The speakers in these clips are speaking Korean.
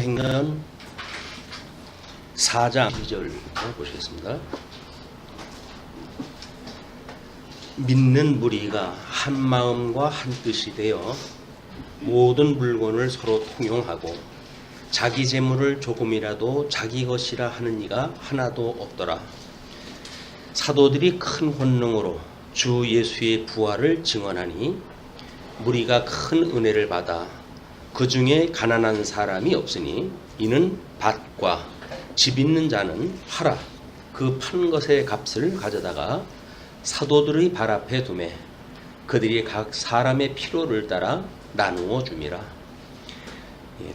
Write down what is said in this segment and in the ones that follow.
사도행전 4장 2절 보시겠습니다. 믿는 무리가 한 마음과 한 뜻이 되어 모든 물건을 서로 통용하고 자기 재물을 조금이라도 자기 것이라 하는 이가 하나도 없더라. 사도들이 큰 권능으로 주 예수의 부활을 증언하니 무리가 큰 은혜를 받아 그 중에 가난한 사람이 없으니 이는 밭과 집 있는 자는 팔아 그 판 것의 값을 가져다가 사도들의 발 앞에 두매 그들이 각 사람의 필요를 따라 나누어 줌이라.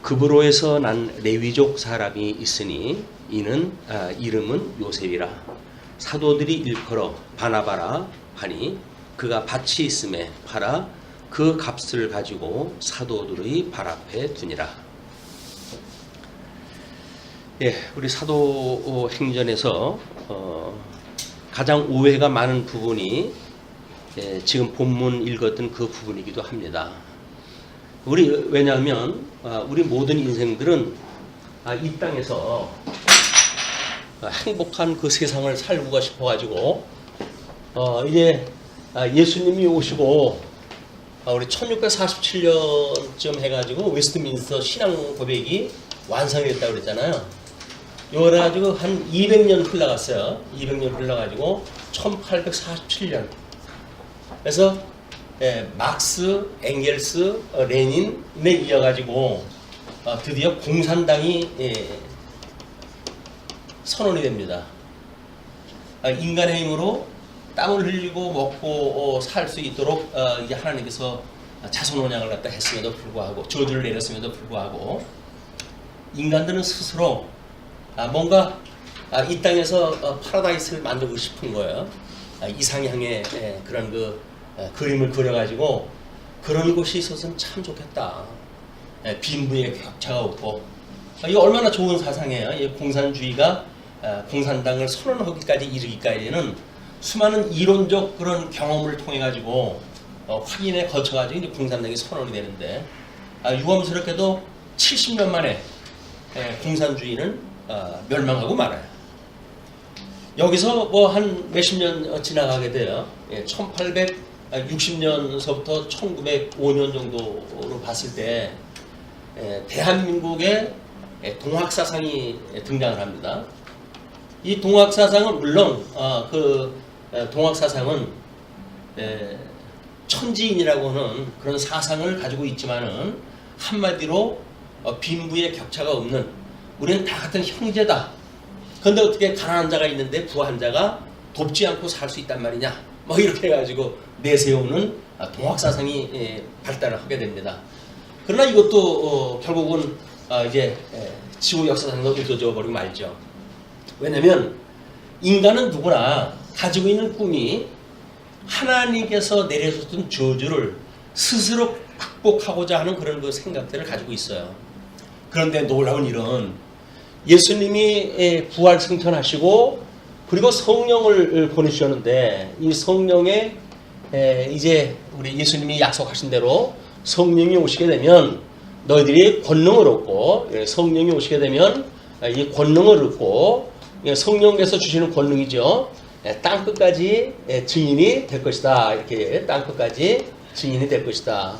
그브로에서 난 레위족 사람이 있으니 이는 이름은 요셉이라. 사도들이 일컬어 바나바라 하니 그가 밭이 있음에 팔아 그 값을 가지고 사도들의 발 앞에 두니라. 우리 사도행전에서 가장 오해가 많은 부분이 지금 본문 읽었던 그 부분이기도 합니다. 왜냐하면 우리 모든 인생들은 이 땅에서 행복한 그 세상을 살고 싶어가지고 이제 예수님이 오시고 우리 1647년쯤 해가지고 웨스트민스터 신앙 고백이 완성이 됐다고 그랬잖아요. 그래가지고 한 200년 흘러갔어요. 200년 흘러가지고 1847년. 그래서 막스, 엥겔스, 레닌에 이어가지고 드디어 공산당이 선언이 됩니다. 인간의 힘으로 땀을 흘리고 먹고 살 수 있도록 이제 하나님께서 자손원양을 갖다 했음에도 불구하고 저주를 내렸음에도 불구하고 인간들은 스스로 뭔가 이 땅에서 파라다이스를 만들고 싶은 거예요. 이상향의 그런 그림을 그려가지고 그런 곳이 있어서는 참 좋겠다. 빈부의 격차가 없고 이거 얼마나 좋은 사상이에요. 이 공산주의가 공산당을 선언하기까지 이르기까지는 수많은 이론적 그런 경험을 통해 가지고 확인에 거쳐 가지고 이제 공산당이 선언이 되는데 유감스럽게도 70년 만에 공산주의는 멸망하고 말아요. 여기서 뭐 한 몇십 년 지나가게 돼요. 1860년서부터 1905년 정도로 봤을 때 대한민국의 동학사상이 등장을 합니다. 이 동학사상은 물론 동학사상은 천지인이라고 하는 그런 사상을 가지고 있지만은 한마디로 빈부의 격차가 없는 우리는 다 같은 형제다. 그런데 어떻게 가난한 자가 있는데 부한 자가 돕지 않고 살 수 있단 말이냐? 뭐 이렇게 해가지고 내세우는 동학사상이 발달을 하게 됩니다. 그러나 이것도 결국은 이제 지구 역사상에서 없어져 버리고 말죠. 왜냐하면 인간은 누구나 가지고 있는 꿈이 하나님께서 내려줬던 저주를 스스로 극복하고자 하는 그런 그 생각들을 가지고 있어요. 그런데 놀라운 일은 예수님이 부활 승천하시고 그리고 성령을 보내주셨는데 이 성령에 이제 우리 예수님이 약속하신 대로 성령이 오시게 되면 너희들이 권능을 얻고 성령이 오시게 되면 이 권능을 얻고 성령께서 주시는 권능이죠. 땅끝까지 증인이 될 것이다. 이렇게 땅끝까지 증인이 될 것이다.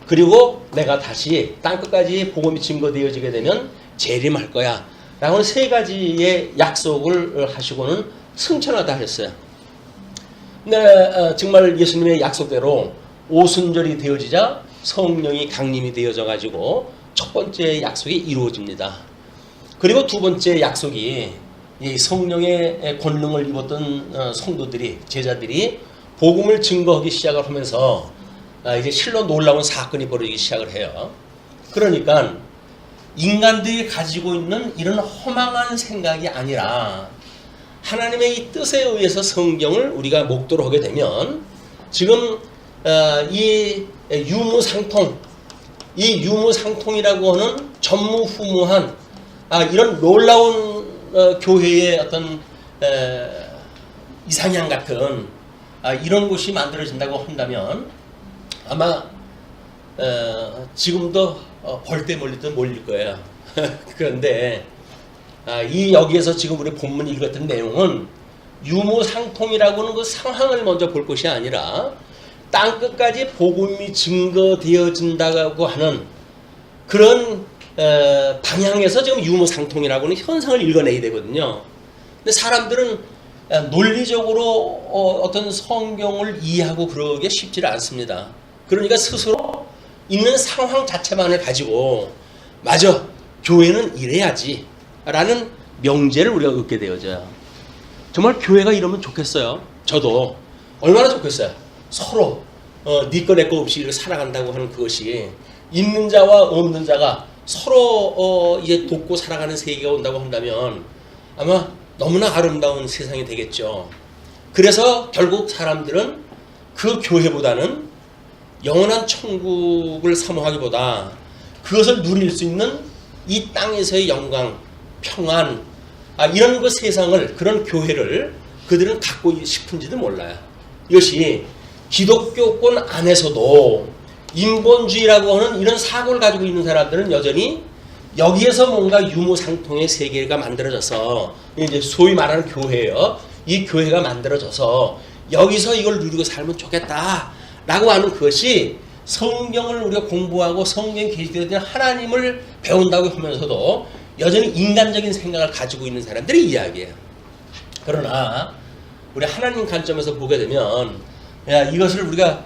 그리고 내가 다시 땅끝까지 복음이 증거되어지게 되면 재림할 거야. 라고 세 가지의 약속을 하시고는 승천하다 하셨어요. 근데 정말 예수님의 약속대로 오순절이 되어지자 성령이 강림이 되어져 가지고 첫 번째 약속이 이루어집니다. 그리고 두 번째 약속이 이 성령의 권능을 입었던 성도들이 제자들이 복음을 증거하기 시작을 하면서 이제 실로 놀라운 사건이 벌어지기 시작을 해요. 그러니까 인간들이 가지고 있는 이런 허망한 생각이 아니라 하나님의 이 뜻에 의해서 성경을 우리가 목도로 하게 되면 지금 이 유무상통이라고 하는 전무후무한 이런 놀라운 교회의 어떤 이상향 같은 이런 곳이 만들어진다고 한다면 아마 지금도 벌떼 몰리듯 몰릴 거예요. 그런데 이 여기에서 지금 우리 본문이 읽었던 내용은 유무상통이라고는 그 상황을 먼저 볼 것이 아니라 땅끝까지 복음이 증거되어진다고 하는 그런 방향에서 지금 유무상통이라고는 현상을 읽어내야 되거든요. 근데 사람들은 논리적으로 어떤 성경을 이해하고 그러기가 쉽지 않습니다. 그러니까 스스로 있는 상황 자체만을 가지고 맞아, 교회는 이래야지 라는 명제를 우리가 얻게 되어져요. 정말 교회가 이러면 좋겠어요. 저도 얼마나 좋겠어요. 서로 네 거 내 거 없이 이렇게 살아간다고 하는 그것이 있는 자와 없는 자가 서로 이제 돕고 살아가는 세계가 온다고 한다면 아마 너무나 아름다운 세상이 되겠죠. 그래서 결국 사람들은 그 교회보다는 영원한 천국을 사모하기보다 그것을 누릴 수 있는 이 땅에서의 영광, 평안, 이런 그 세상을, 그런 교회를 그들은 갖고 싶은지도 몰라요. 이것이 기독교권 안에서도 인본주의라고 하는 이런 사고를 가지고 있는 사람들은 여전히 여기에서 뭔가 유무상통의 세계가 만들어져서 이제 소위 말하는 교회예요. 이 교회가 만들어져서 여기서 이걸 누리고 살면 좋겠다라고 하는 그것이 성경을 우리가 공부하고 성경에 계시되어진 하나님을 배운다고 하면서도 여전히 인간적인 생각을 가지고 있는 사람들의 이야기예요. 그러나 우리 하나님 관점에서 보게 되면 이것을 우리가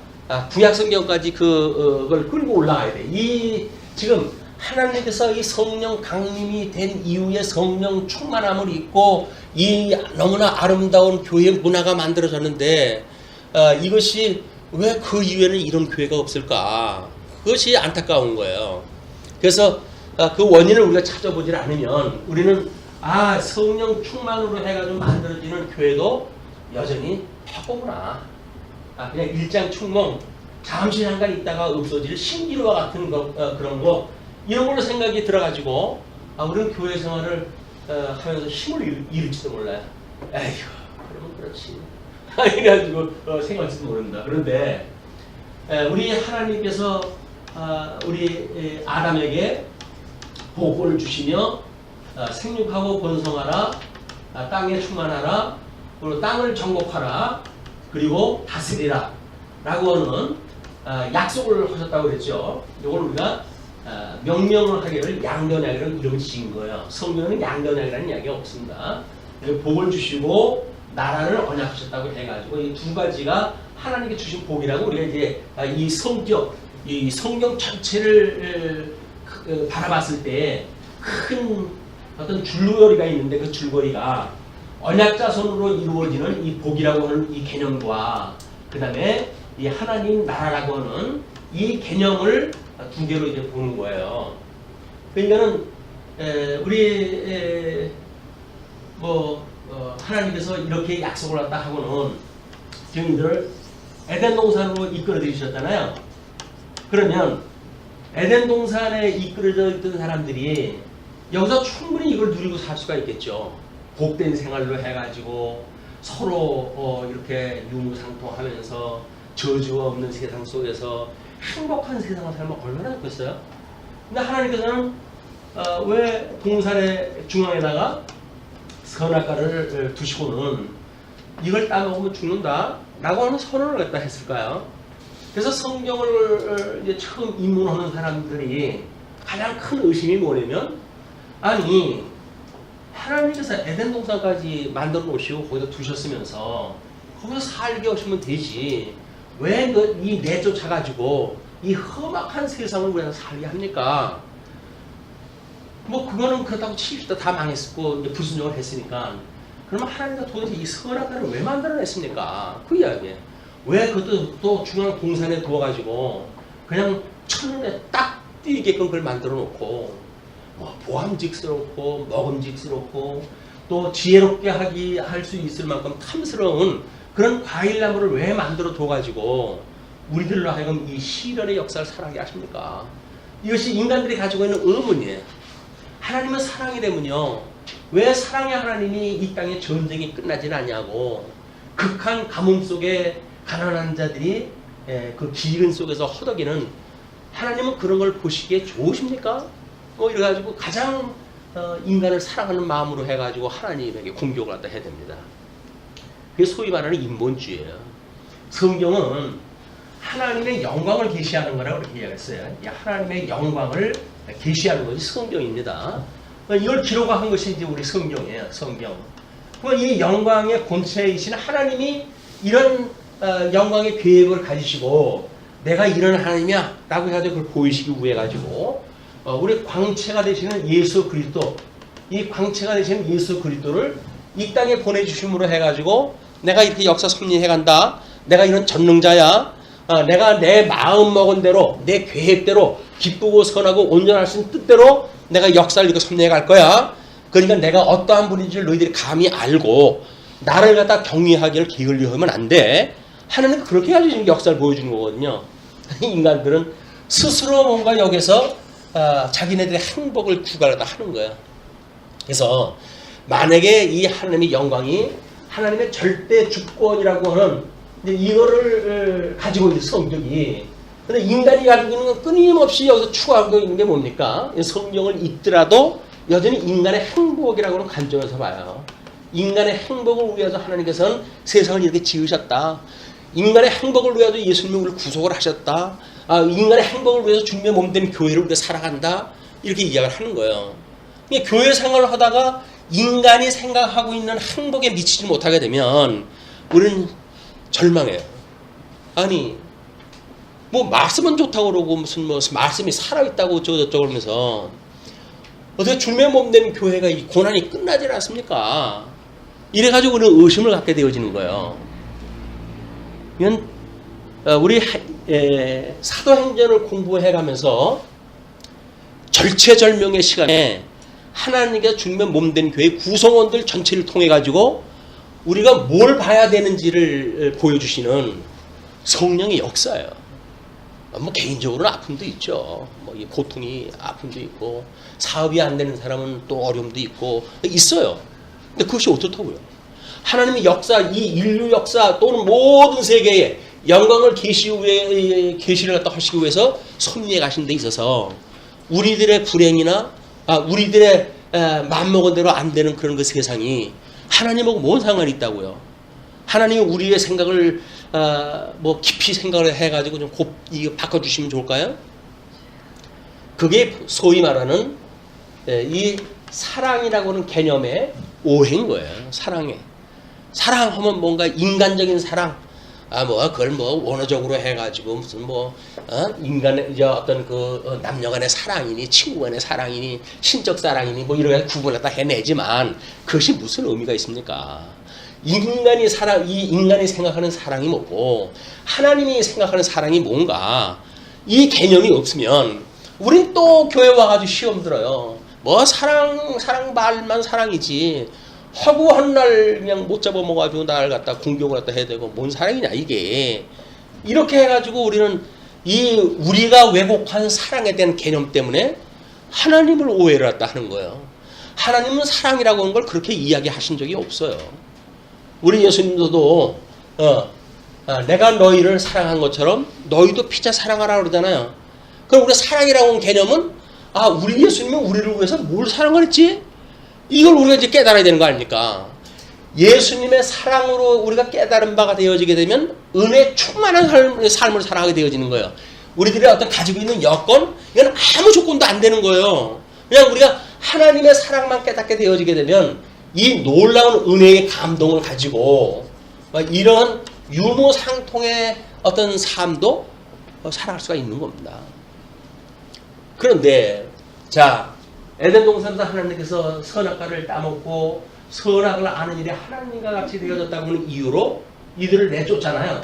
구약 성경까지 그걸 끌고 올라가야 돼. 이 지금 하나님께서 이 성령 강림이 된 이후에 성령 충만함을 입고 이 너무나 아름다운 교회 문화가 만들어졌는데 이것이 왜 그 이후에는 이런 교회가 없을까? 그것이 안타까운 거예요. 그래서 그 원인을 우리가 찾아보질 않으면 우리는 성령 충만으로 해가지고 만들어지는 교회도 여전히 폐허구나. 그냥 일장충몽, 잠시 잠깐 있다가 없어질 신기루와 같은 그런 거 이런 걸로 생각이 들어가지고 우리는 교회 생활을 하면서 힘을 잃을지도 몰라요. 에휴, 그러면 그렇지. 이래가지고 생각할지도 모릅니다. 그런데 우리 하나님께서 우리 아담에게 복을 주시며 생육하고 번성하라, 땅에 충만하라, 그리고 땅을 정복하라, 그리고 다스리라 라고 하는 약속을 하셨다고 그랬죠. 이걸 우리가 명령을 하기를 양변약이라는 이름을 지은 거예요. 성경에는 양변약이라는 이야기가 없습니다. 복을 주시고 나라를 언약하셨다고 해가지고 이 두 가지가 하나님께 주신 복이라고 우리가 이제 이 성격, 이 성경 전체를 바라봤을 때 큰 어떤 줄거리가 있는데 그 줄거리가 언약자손으로 이루어지는 이 복이라고 하는 이 개념과 그 다음에 이 하나님 나라라고 하는 이 개념을 두 개로 이제 보는 거예요. 그러니까는 우리 하나님께서 이렇게 약속을 했다 하고는 저희들 에덴 동산으로 이끌어 들이셨잖아요. 그러면 에덴 동산에 이끌어져 있던 사람들이 여기서 충분히 이걸 누리고 살 수가 있겠죠. 복된 생활로 해가지고 서로 이렇게 유무상통하면서 저주가 없는 세상 속에서 행복한 세상을 살면 얼마나 좋겠어요? 근데 하나님께서는 왜 동산의 중앙에다가 선악과를 두시고는 이걸 따먹으면 죽는다 라고 하는 선언을 갖다 했을까요? 그래서 성경을 이제 처음 입문하는 사람들이 가장 큰 의심이 뭐냐면 아니 하나님께서 에덴 동산까지 만들어 놓으시고 거기다 두셨으면서 거기서 살게 하시면 되지 왜 이 내쫓아가지고 이 험악한 세상을 왜 살게 합니까? 그거는 그렇다고 칩시다. 다 망했고 이제 불순종을 했으니까 그러면 하나님과 도대체 이 선악과를 왜 만들어냈습니까? 그 이야기예요. 왜 그것도 또 중앙 동산에 두어가지고 그냥 첫눈에 딱 띄게끔 그걸 만들어 놓고 보암직스럽고 먹음직스럽고 또 지혜롭게 할 수 있을 만큼 탐스러운 그런 과일나무를 왜 만들어 둬가지고 우리들로 하여금 이 시련의 역사를 살아가게 하십니까? 이것이 인간들이 가지고 있는 의문이에요. 하나님은 사랑이라면요. 왜 사랑의 하나님이 이 땅에 전쟁이 끝나진 않냐고 극한 가뭄 속에 가난한 자들이 그 기근 속에서 허덕이는 하나님은 그런 걸 보시기에 좋으십니까? 뭐 이래가지고 가장 인간을 사랑하는 마음으로 해가지고 하나님에게 공격을 갖다 해야 됩니다. 그게 소위 말하는 인본주의예요. 성경은 하나님의 영광을 계시하는 거라고 그렇게 이야기했어요. 하나님의 영광을 계시하는 것이 성경입니다. 이걸 기록한 것이 이제 우리 성경이에요. 성경. 그럼 이 영광의 본체이신 하나님이 이런 영광의 계획을 가지시고 내가 이런 하나님이야 라고 해가지고 그걸 보이시기 위해 가지고 우리 광채가 되시는 예수 그리스도, 이 광채가 되시는 예수 그리스도를 이 땅에 보내주심으로 해가지고 내가 이렇게 역사 섭리해간다. 내가 이런 전능자야. 내가 내 마음 먹은 대로 내 계획대로 기쁘고 선하고 온전할 수 있는 뜻대로 내가 역사를 이렇게 섭리해갈 거야. 그러니까 내가 어떠한 분인지를 너희들이 감히 알고 나를 갖다 경외하기를 게을리 하면 안 돼. 하나님은 그렇게 가지고 역사를 보여주는 거거든요. 인간들은 스스로 뭔가 여기서 자기네들의 행복을 구가하다 하는 거예요. 그래서 만약에 이 하나님의 영광이 하나님의 절대 주권이라고 하는 이거를 가지고 있는 성격이, 근데 인간이 가지고 있는 건 끊임없이 여기서 추구하고 있는 게 뭡니까? 성경을 읽더라도 여전히 인간의 행복이라고 하는 관점에서 봐요. 인간의 행복을 위해서 하나님께서는 세상을 이렇게 지으셨다. 인간의 행복을 위해서 예수님이 우리를 구속을 하셨다. 인간의 행복을 위해서 주님의 몸된 교회를 우리가 살아간다. 이렇게 이야기를 하는 거예요. 교회 생활을 하다가 인간이 생각하고 있는 행복에 미치지 못하게 되면 우리는 절망해요. 아니 뭐 말씀은 좋다고 그러고 무슨 말씀이 살아있다고 저쩌고 그러면서 어떻게 주님의 몸된 교회가 이 고난이 끝나질 않습니까? 이래가지고 우리는 의심을 갖게 되어지는 거예요. 이건 우리 사도행전을 공부해가면서 절체절명의 시간에 하나님께서 주님의 몸된 교회 구성원들 전체를 통해 가지고 우리가 뭘 봐야 되는지를 보여주시는 성령의 역사예요. 뭐 개인적으로는 아픔도 있죠. 뭐 고통이 아픔도 있고 사업이 안 되는 사람은 또 어려움도 있고 있어요. 근데 그것이 어떻다고요? 하나님의 역사, 이 인류 역사 또는 모든 세계에 영광을 계시를 갖다 하시기 위해서 섭리해 가신 데 있어서 우리들의 불행이나 우리들의 맘먹은 대로 안 되는 그런 그 세상이 하나님하고 뭔 상관이 있다고요? 하나님이 우리의 생각을 뭐 깊이 생각을 해가지고 좀 이거 바꿔주시면 좋을까요? 그게 소위 말하는 이 사랑이라고 하는 개념의 오해인 거예요. 사랑하면 뭔가 인간적인 사랑, 그걸 원어적으로 해가지고 무슨 인간의 어떤 그 남녀간의 사랑이니 친구간의 사랑이니 신적 사랑이니 이렇게 구분을 다 해내지만 그것이 무슨 의미가 있습니까? 인간이 생각하는 사랑이 뭐고 하나님이 생각하는 사랑이 뭔가 이 개념이 없으면 우린 또 교회 와가지고 시험 들어요. 사랑 말만 사랑이지. 허구한 날 그냥 못 잡아먹어가지고 날 갖다 공격을 갖다 해야 되고 뭔 사랑이냐 이게. 이렇게 해가지고 우리는 우리가 왜곡한 사랑에 대한 개념 때문에 하나님을 오해를 갖다 하는 거예요. 하나님은 사랑이라고 하는 걸 그렇게 이야기하신 적이 없어요. 우리 예수님도 내가 너희를 사랑한 것처럼 너희도 피차 사랑하라 그러잖아요. 그럼 우리 사랑이라고 하는 개념은 우리 예수님이 우리를 위해서 뭘 사랑을 했지? 이걸 우리가 이제 깨달아야 되는 거 아닙니까? 예수님의 사랑으로 우리가 깨달은 바가 되어지게 되면 은혜 충만한 삶을 살아가게 되어지는 거예요. 우리들이 어떤 가지고 있는 여건, 이건 아무 조건도 안 되는 거예요. 그냥 우리가 하나님의 사랑만 깨닫게 되어지게 되면 이 놀라운 은혜의 감동을 가지고 이런 유무상통의 어떤 삶도 살아갈 수가 있는 겁니다. 그런데 에덴 동산에서 하나님께서 선악과를 따먹고 선악을 아는 일이 하나님과 같이 되어졌다고 하는 이유로 이들을 내쫓잖아요.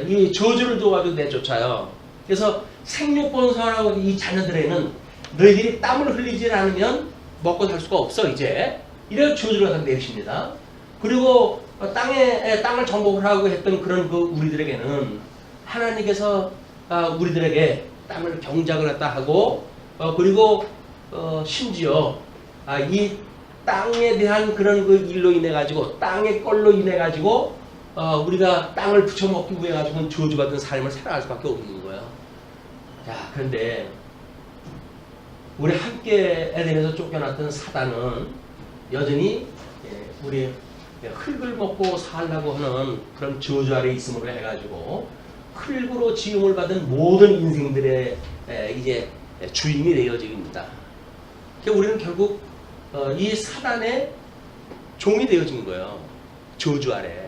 이 저주를 줘가지고 내쫓아요. 그래서 생육번성하고 이 자녀들에는 너희들이 땀을 흘리지 않으면 먹고 살 수가 없어 이제. 이래서 저주를 갖다 내리십니다. 그리고 땅을 정복을 하고 했던 그런 우리들에게는 하나님께서 우리들에게 땅을 경작을 갖다 하고 그리고 심지어 이 땅에 대한 그런 일로 인해 가지고 땅의 꼴로 인해 가지고 우리가 땅을 붙여먹기 위해 가지고 저주받은 삶을 살아갈 수밖에 없는 거예요. 그런데 우리 함께 에덴에서 쫓겨났던 사단은 여전히 우리 흙을 먹고 살라고 하는 그런 저주 아래 있음으로 해가지고 흙으로 지음을 받은 모든 인생들의 이제 주인이 되어집니다. 우리는 결국 이 사단의 종이 되어진 거예요. 저주 아래.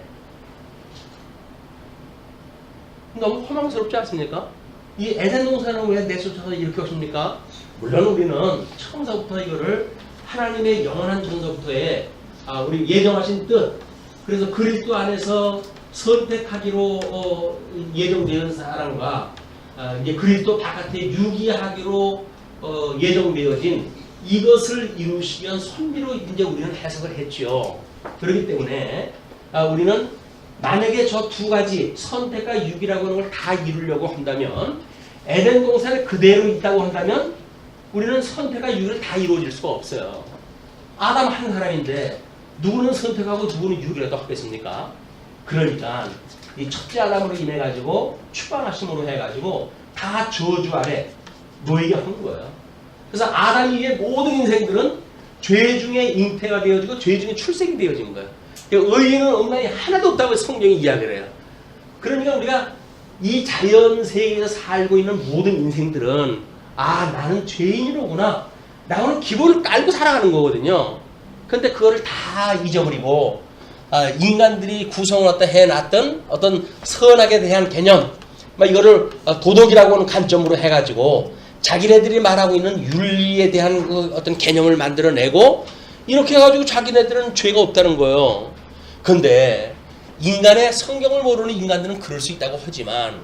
너무 허망스럽지 않습니까? 이 에덴 동산은 왜 내쫓아서 이렇게 오십니까? 물론 우리는 처음서부터 이거를 하나님의 영원한 전서부터의 우리 예정하신 뜻, 그래서 그리스도 안에서 선택하기로 예정되는 사람과 이제 그리스도 바깥에 유기하기로 예정되어진 이것을 이루시면 선비로 이제 우리는 해석을 했죠. 그렇기 때문에 우리는 만약에 저 두 가지 선택과 유기라고 하는 걸 다 이루려고 한다면 에덴 동산에 그대로 있다고 한다면 우리는 선택과 유기를 다 이루어질 수가 없어요. 아담 한 사람인데 누구는 선택하고 누구는 유기라도 하겠습니까? 그러니까 이 첫째 아담으로 인해 가지고 추방하심으로 해가지고 다 저주 아래 놓이게 한 거예요. 그래서 아담 이후의 모든 인생들은 죄 중에 잉태가 되어지고 죄 중에 출생이 되어진 거예요. 의인은 없나니 하나도 없다고 성경이 이야기를 해요. 그러니까 우리가 이 자연 세계에서 살고 있는 모든 인생들은 나는 죄인이로구나. 나는 기본을 깔고 살아가는 거거든요. 근데 그거를 다 잊어버리고 인간들이 구성을 해놨던 어떤 선악에 대한 개념, 이거를 도덕이라고 하는 관점으로 해가지고 자기네들이 말하고 있는 윤리에 대한 그 어떤 개념을 만들어내고 이렇게 해가지고 자기네들은 죄가 없다는 거예요. 근데 인간의 성경을 모르는 인간들은 그럴 수 있다고 하지만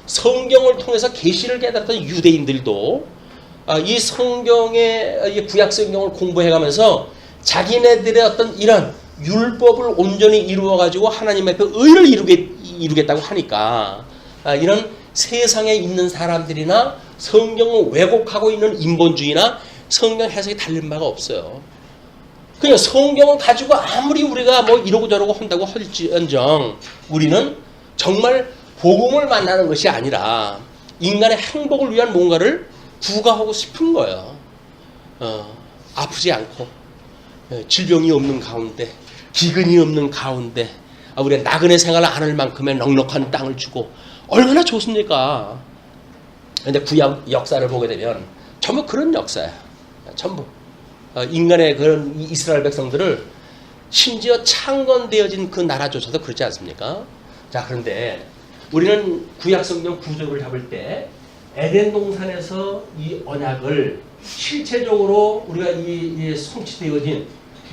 성경을 통해서 계시를 깨달았던 유대인들도 이 성경의 구약 성경을 공부해가면서 자기네들의 어떤 이런 율법을 온전히 이루어가지고 하나님의 그 의를 이루겠다고 하니까 이런 세상에 있는 사람들이나 성경을 왜곡하고 있는 인본주의나 성경 해석이 달린 바가 없어요. 그냥 성경을 가지고 아무리 우리가 뭐 이러고 저러고 한다고 할지언정 우리는 정말 복음을 만나는 것이 아니라 인간의 행복을 위한 뭔가를 부과하고 싶은 거예요. 아프지 않고 질병이 없는 가운데 기근이 없는 가운데 우리가 나그네 생활을 안 할 만큼의 넉넉한 땅을 주고 얼마나 좋습니까? 그런데 구약 역사를 보게 되면 전부 그런 역사야. 전부 인간의 그런 이스라엘 백성들을 심지어 창건되어진 그 나라조차도 그렇지 않습니까? 자, 그런데 우리는 구약 성경 구조를 잡을 때 에덴 동산에서 이 언약을 실체적으로 우리가 이 성취되어진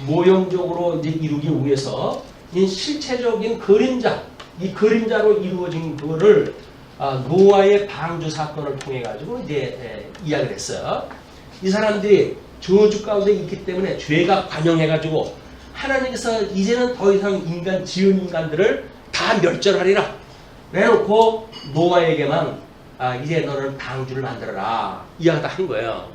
모형적으로 이제 이루기 위해서 이 실체적인 그림자, 이 그림자로 이루어진 그거를 노아의 방주 사건을 통해 가지고 이제 이야기를 했어요. 이 사람들이 저주 가운데 있기 때문에 죄가 관영해 가지고 하나님께서 이제는 더 이상 인간 지은 인간들을 다 멸절하리라 내놓고 노아에게만 이제 너는 방주를 만들어라 이야기를 한 거예요.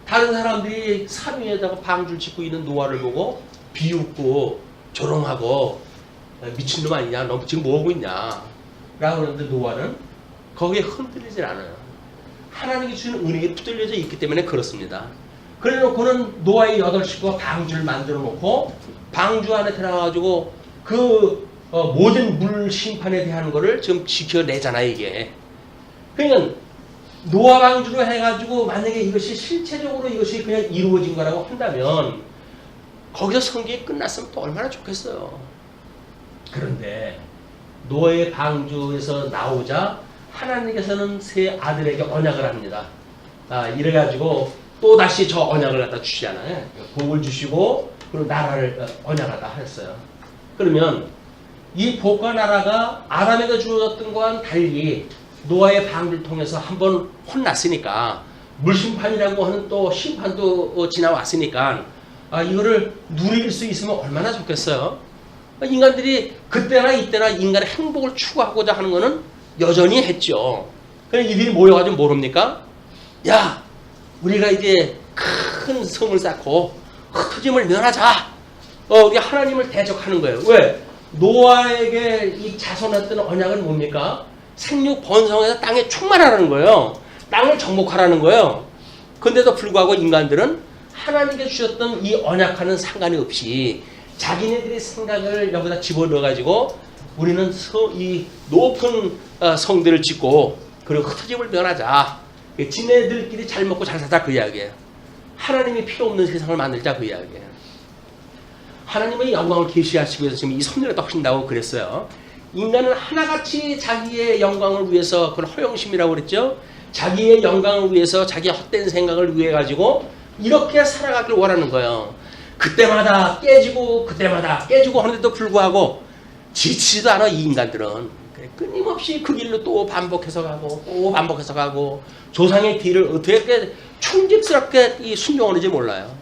다른 사람들이 산 위에다가 방주를 짓고 있는 노아를 보고 비웃고 조롱하고 미친놈 아니냐, 너 지금 뭐하고 있냐 라고 하는데 노아는 거기에 흔들리질 않아요. 하나님이 주는 은혜에 붙들려져 있기 때문에 그렇습니다. 그래 놓고는 노아의 8식구가 방주를 만들어 놓고 방주 안에 들어가가지고 그 모든 물 심판에 대한 거를 지금 지켜내잖아요, 이게. 그러니까 노아 방주로 해가지고 만약에 이것이 실체적으로 이것이 그냥 이루어진 거라고 한다면 거기서 성경이 끝났으면 또 얼마나 좋겠어요. 그런데 노아의 방주에서 나오자 하나님께서는 세 아들에게 언약을 합니다. 이래가지고 또 다시 저 언약을 갖다 주시잖아요. 복을 주시고 그리고 나라를 언약하다 했어요. 그러면 이 복과 나라가 아담에게 주어졌던 것과는 달리 노아의 방주를 통해서 한번 혼났으니까 물심판이라고 하는 또 심판도 지나왔으니까 이거를 누릴 수 있으면 얼마나 좋겠어요. 인간들이 그때나 이때나 인간의 행복을 추구하고자 하는 것은 여전히 했죠. 그래서 이들이 모여가지고 뭘 합니까? 야, 우리가 이제 큰 성을 쌓고 흩어짐을 면하자. 우리 하나님을 대적하는 거예요. 왜? 노아에게 이 자손했던 언약은 뭡니까? 생육 번성해서 땅에 충만하라는 거예요. 땅을 정복하라는 거예요. 그런데도 불구하고 인간들은 하나님께 주셨던 이 언약과는 상관이 없이 자기네들의 생각을 여기다 집어넣어가지고 우리는 이 높은 성들을 짓고 그리고 흩어짐을 면하자. 지네들끼리 잘 먹고 잘 살자 그 이야기예요. 하나님이 필요 없는 세상을 만들자 그 이야기예요. 하나님의 영광을 계시하시기 위해서 지금 이 섭리를 떡신다고 그랬어요. 인간은 하나같이 자기의 영광을 위해서, 그걸 허영심이라고 그랬죠. 자기의 영광을 위해서 자기의 헛된 생각을 위해 가지고 이렇게 살아가길 원하는 거예요. 그때마다 깨지고 하는데도 불구하고 지치지도 않아. 이 인간들은 끊임없이 그 길로 또 반복해서 가고 조상의 길을 어떻게 충직스럽게 순종하는지 몰라요.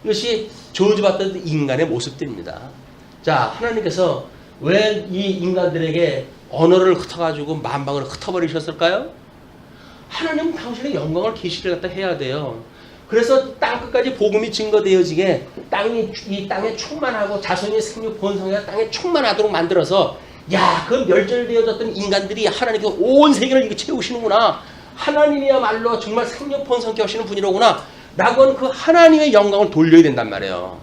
이것이 저주받던 인간의 모습들입니다. 자, 하나님께서 왜 이 인간들에게 언어를 흩어가지고 만방을 흩어버리셨을까요? 하나님은 당신의 영광을 계시를 갖다 해야 돼요. 그래서 땅끝까지 복음이 증거되어지게 이 땅에 충만하고 자손의 생육 번성이 땅에 충만하도록 만들어서 그 멸절되어졌던 인간들이 하나님께서 온 세계를 이렇게 채우시는구나. 하나님이야말로 정말 생육 번성케 하시는 분이로구나. 라고 하는 그 하나님의 영광을 돌려야 된단 말이에요.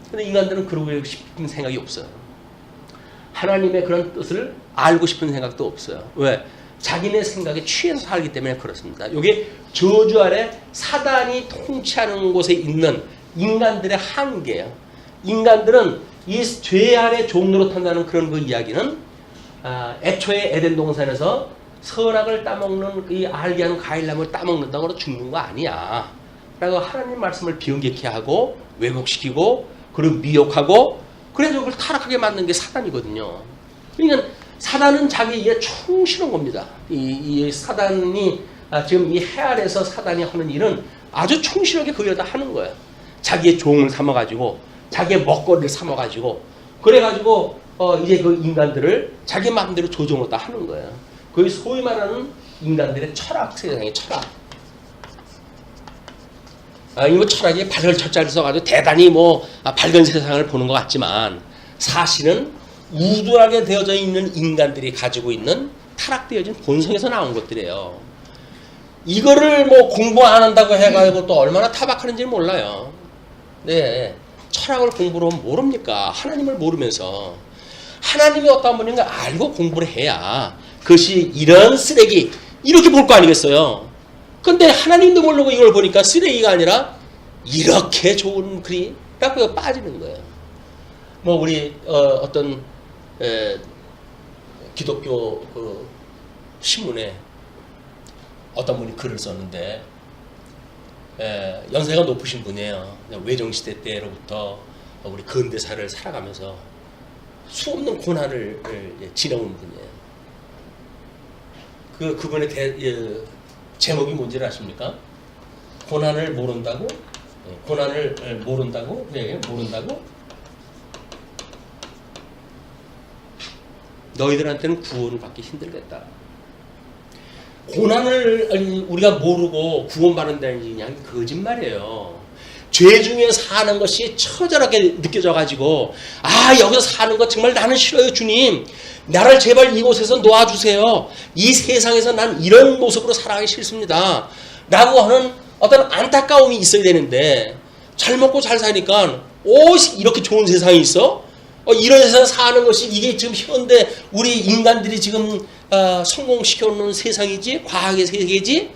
근데 인간들은 그러고 싶은 생각이 없어요. 하나님의 그런 뜻을 알고 싶은 생각도 없어요. 왜? 자기네 생각에 취해서 살기 때문에 그렇습니다. 이게 저주 아래 사단이 통치하는 곳에 있는 인간들의 한계예요. 인간들은 이 죄 아래 종노릇한다는 그런 그 이야기는 애초에 에덴 동산에서 선악을 따먹는 이 알게 하는 과일나무를 따먹는다고 해서 죽는 거 아니야. 라고 하나님 말씀을 비응객케 하고 왜곡시키고 그리고 미혹하고 그래서 그걸 타락하게 만든 게 사단이거든요. 그러니까 사단은 자기에게 충실한 겁니다. 이 사단이 지금 이 해 아래서 사단이 하는 일은 아주 충실하게 그 일을 다 하는 거예요. 자기의 종을 삼아가지고 자기의 먹거리를 삼아가지고 그래가지고 이제 그 인간들을 자기 마음대로 조종을 다 하는 거예요. 그게 소위 말하는 인간들의 철학, 세상의 철학. 이 철학이 밝은 철자를 써가지고 대단히 밝은 세상을 보는 것 같지만 사실은 우두하게 되어져 있는 인간들이 가지고 있는 타락되어진 본성에서 나온 것들이에요. 이거를 공부 안 한다고 해가지고 또 얼마나 타박하는지 몰라요. 네, 철학을 공부로 모릅니까? 하나님을 모르면서 하나님이 어떤 분인가 알고 공부를 해야 그것이 이런 쓰레기 이렇게 볼 거 아니겠어요? 근데 하나님도 모르고 이걸 보니까 쓰레기가 아니라 이렇게 좋은 글이라고 빠지는 거예요. 우리 어떤 기독교 신문에 어떤 분이 글을 썼는데 연세가 높으신 분이에요. 외정시대 때로부터 우리 근대사를 살아가면서 수없는 고난을 지나온 분이에요. 그분의 제목이 뭔지 아십니까? 고난을 모른다고? 고난을 모른다고? 네, 모른다고? 너희들한테는 구원을 받기 힘들겠다. 고난을 우리가 모르고 구원받는다는 게 그냥 거짓말이에요. 죄 중에 사는 것이 처절하게 느껴져가지고 여기서 사는 거 정말 나는 싫어요 주님. 나를 제발 이곳에서 놓아주세요. 이 세상에서 난 이런 모습으로 살아가기 싫습니다. 라고 하는 어떤 안타까움이 있어야 되는데 잘 먹고 잘 사니까 이렇게 좋은 세상이 있어? 이런 세상 사는 것이 이게 지금 현대 우리 인간들이 지금 성공시켜놓은 세상이지? 과학의 세계지?